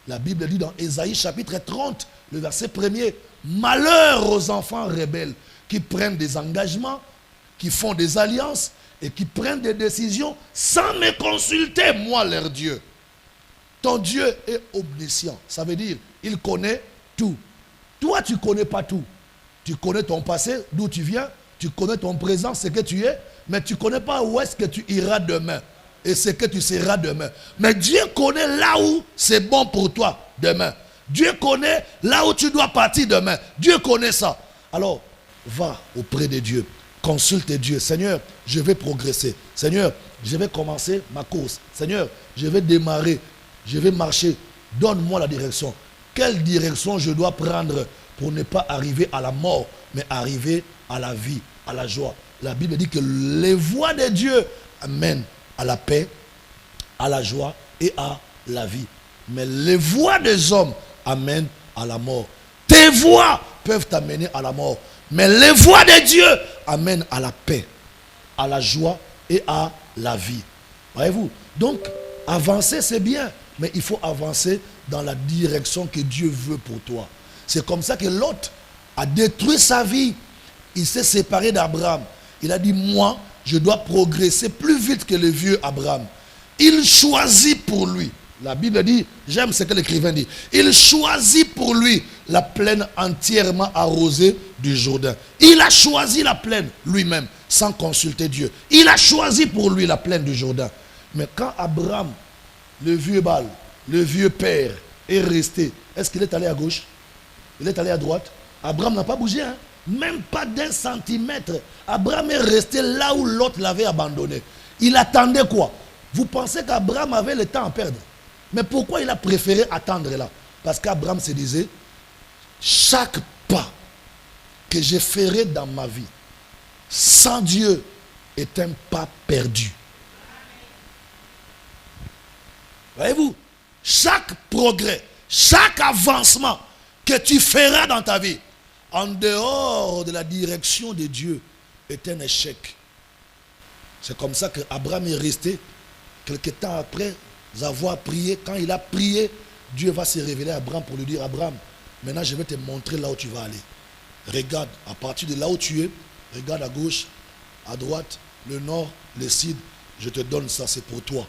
La Bible dit dans Ésaïe chapitre 30, le verset 1er, malheur aux enfants rebelles qui prennent des engagements, qui font des alliances et qui prennent des décisions sans me consulter, moi leur Dieu. Ton Dieu est omniscient. Ça veut dire, il connaît tout. Toi, tu ne connais pas tout. Tu connais ton passé, d'où tu viens. Tu connais ton présent, ce que tu es. Mais tu ne connais pas où est-ce que tu iras demain. Et ce que tu seras demain. Mais Dieu connaît là où c'est bon pour toi demain. Dieu connaît là où tu dois partir demain. Dieu connaît ça. Alors, va auprès de Dieu. Consulte Dieu. Seigneur, je vais progresser. Seigneur, je vais commencer ma course. Seigneur, je vais démarrer. Je vais marcher. Donne-moi la direction. Quelle direction je dois prendre pour ne pas arriver à la mort, mais arriver à la vie, à la joie. La Bible dit que les voies de Dieu amènent à la paix, à la joie et à la vie. Mais les voies des hommes amènent à la mort. Tes voies peuvent t'amener à la mort. Mais les voies de Dieu amènent à la paix, à la joie et à la vie. Voyez-vous? Donc, avancer c'est bien, mais il faut avancer dans la direction que Dieu veut pour toi. C'est comme ça que Lot a détruit sa vie. Il s'est séparé d'Abraham. Il a dit, moi, je dois progresser plus vite que le vieux Abraham. Il choisit pour lui. La Bible dit, j'aime ce que l'écrivain dit. Il choisit pour lui la plaine entièrement arrosée du Jourdain. Il a choisi la plaine lui-même, sans consulter Dieu. Il a choisi pour lui la plaine du Jourdain. Mais quand Abraham, le vieux Baal, le vieux père, est resté, est-ce qu'il est allé à gauche? Il est allé à droite? Abraham n'a pas bougé, hein? Même pas d'un centimètre. Abraham est resté là où l'autre l'avait abandonné. Il attendait quoi? Vous pensez qu'Abraham avait le temps à perdre? Mais pourquoi il a préféré attendre là? Parce qu'Abraham se disait, chaque pas que je ferai dans ma vie sans Dieu est un pas perdu. Voyez-vous? Chaque progrès, chaque avancement que tu feras dans ta vie, en dehors de la direction de Dieu, est un échec. C'est comme ça qu'Abraham est resté quelque temps après avoir prié. Quand il a prié, Dieu va se révéler à Abraham pour lui dire, Abraham, maintenant je vais te montrer là où tu vas aller. Regarde, à partir de là où tu es, regarde à gauche, à droite, le nord, le sud, je te donne ça, c'est pour toi.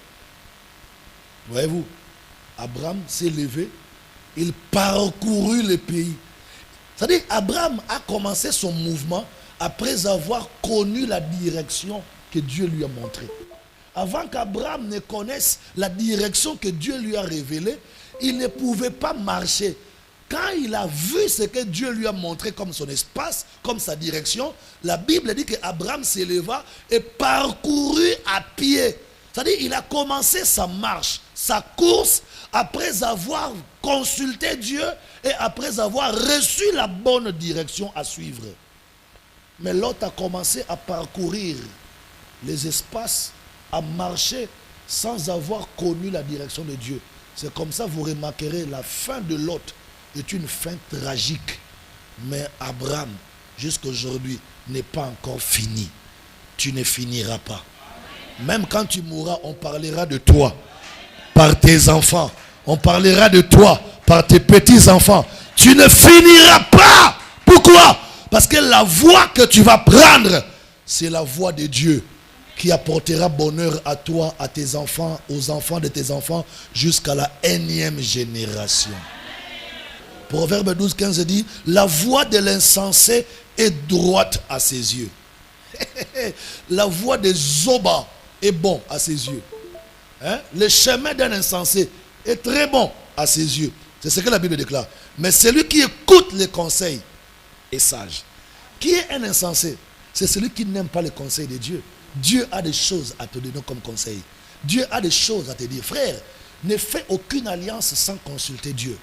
Voyez-vous, Abraham s'est levé, il parcourut le pays. C'est-à-dire, Abraham a commencé son mouvement après avoir connu la direction que Dieu lui a montrée. Avant qu'Abraham ne connaisse la direction que Dieu lui a révélée, il ne pouvait pas marcher. Quand il a vu ce que Dieu lui a montré comme son espace, comme sa direction, la Bible dit qu'Abraham s'éleva et parcourut à pied. C'est-à-dire qu'il a commencé sa marche, sa course, après avoir consulté Dieu et après avoir reçu la bonne direction à suivre. Mais l'autre a commencé à parcourir les espaces, à marcher sans avoir connu la direction de Dieu. C'est comme ça que vous remarquerez la fin de Lot est une fin tragique. Mais Abraham, jusqu'à aujourd'hui, n'est pas encore fini. Tu ne finiras pas. Même quand tu mourras, on parlera de toi par tes enfants. On parlera de toi par tes petits-enfants. Tu ne finiras pas. Pourquoi? Parce que la voie que tu vas prendre, c'est la voie de Dieu qui apportera bonheur à toi, à tes enfants, aux enfants de tes enfants, jusqu'à la 1e génération. Proverbe 12, 15 dit, la voie de l'insensé est droite à ses yeux. La voie des Zoba est bon à ses yeux. Le chemin d'un insensé est très bon à ses yeux. C'est ce que la Bible déclare. Mais celui qui écoute les conseils est sage. Qui est un insensé? C'est celui qui n'aime pas les conseils de Dieu. Dieu a des choses à te donner comme conseil. Dieu a des choses à te dire. Frère, ne fais aucune alliance sans consulter Dieu.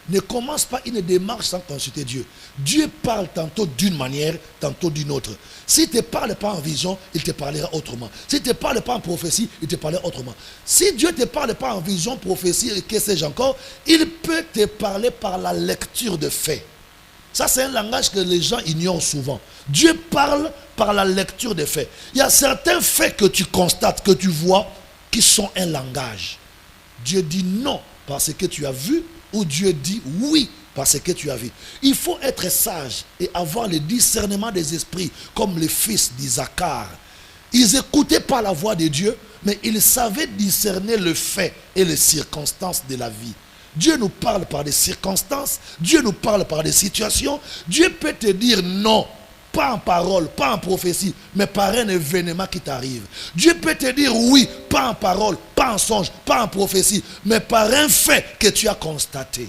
Ne commence pas une démarche sans consulter Dieu. Dieu parle tantôt d'une manière, tantôt d'une autre. S'il ne te parle pas en vision, il te parlera autrement. S'il ne te parle pas en prophétie, il te parlera autrement. Si Dieu ne te parle pas en vision, prophétie et que sais-je encore, il peut te parler par la lecture de faits. Ça, c'est un langage que les gens ignorent souvent. Dieu parle par la lecture des faits. Il y a certains faits que tu constates, que tu vois, qui sont un langage. Dieu dit non parce que tu as vu, ou Dieu dit oui parce que tu as vu. Il faut être sage et avoir le discernement des esprits, comme les fils d'Isaacar. Ils n'écoutaient pas la voix de Dieu, mais ils savaient discerner le fait et les circonstances de la vie. Dieu nous parle par des circonstances, Dieu nous parle par des situations. Dieu peut te dire non, pas en parole, pas en prophétie, mais par un événement qui t'arrive. Dieu peut te dire oui, pas en parole, pas en songe, pas en prophétie, mais par un fait que tu as constaté.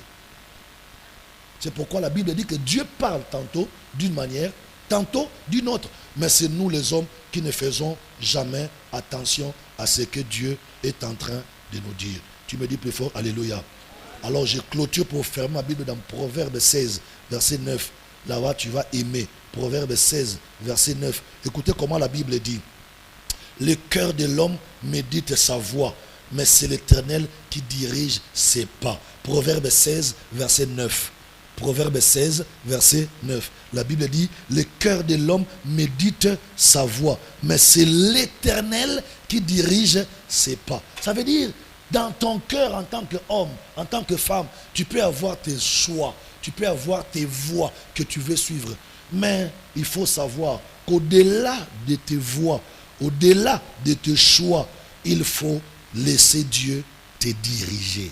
C'est pourquoi la Bible dit que Dieu parle tantôt d'une manière, tantôt d'une autre. Mais c'est nous les hommes qui ne faisons jamais attention à ce que Dieu est en train de nous dire. Tu me dis plus fort, alléluia. Alors je clôture pour fermer ma Bible dans Proverbe 16, verset 9. Là-bas, tu vas aimer. Proverbe 16, verset 9. Écoutez comment la Bible dit. Le cœur de l'homme médite sa voie, mais c'est l'Éternel qui dirige ses pas. Proverbe 16, verset 9. Proverbe 16, verset 9. La Bible dit, le cœur de l'homme médite sa voie, mais c'est l'Éternel qui dirige ses pas. Ça veut dire, dans ton cœur en tant qu'homme, en tant que femme, tu peux avoir tes choix, tu peux avoir tes voies que tu veux suivre. Mais il faut savoir qu'au-delà de tes voies, au-delà de tes choix, il faut laisser Dieu te diriger.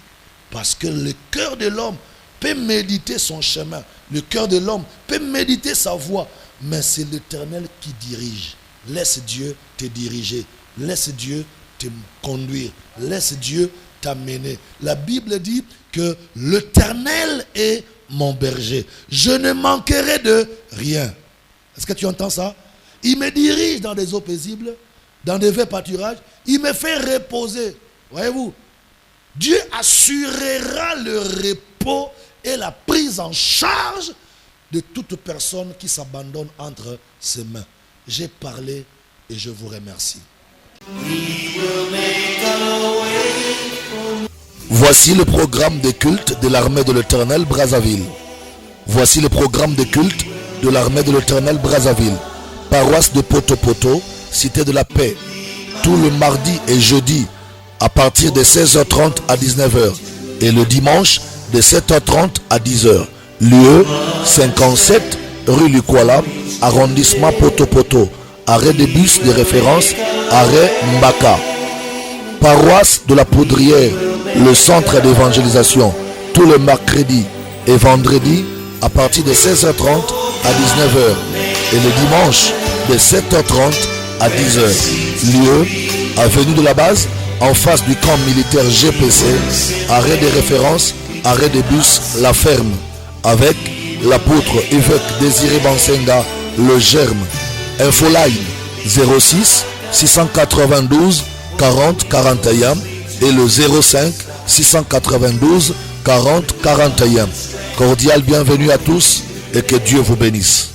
Parce que le cœur de l'homme peut méditer son chemin, le cœur de l'homme peut méditer sa voie, mais c'est l'Éternel qui dirige. Laisse Dieu te diriger, laisse Dieu te conduire, laisse Dieu t'amener. La Bible dit que l'Éternel est mon berger, je ne manquerai de rien. Est-ce que tu entends ça? Il me dirige dans des eaux paisibles, dans des verts pâturages, il me fait reposer. Voyez-vous, Dieu assurera le repos et la prise en charge de toute personne qui s'abandonne entre ses mains. J'ai parlé et je vous remercie. Voici le programme de culte de l'armée de l'Éternel Brazzaville. Voici le programme de culte de l'armée de l'Éternel Brazzaville. Paroisse de Poto Poto, Cité de la Paix. Tout le mardi et jeudi à partir de 16h30 à 19h. Et le dimanche de 7h30 à 10h. Lieu 57 rue Lukwala, arrondissement Poto Poto. Arrêt de bus de référence, arrêt Mbaka. Paroisse de la Poudrière, le centre d'évangélisation, tous les mercredis et vendredis à partir de 16h30 à 19h et le dimanche de 7h30 à 10h. Lieu, avenue de la Base, en face du camp militaire GPC, arrêt de référence, arrêt de bus La Ferme, avec l'apôtre évêque Désiré Bansenga, le Germe. Infoline 06 692 40 41 et le 05 692 40 41. Cordial bienvenue à tous et que Dieu vous bénisse.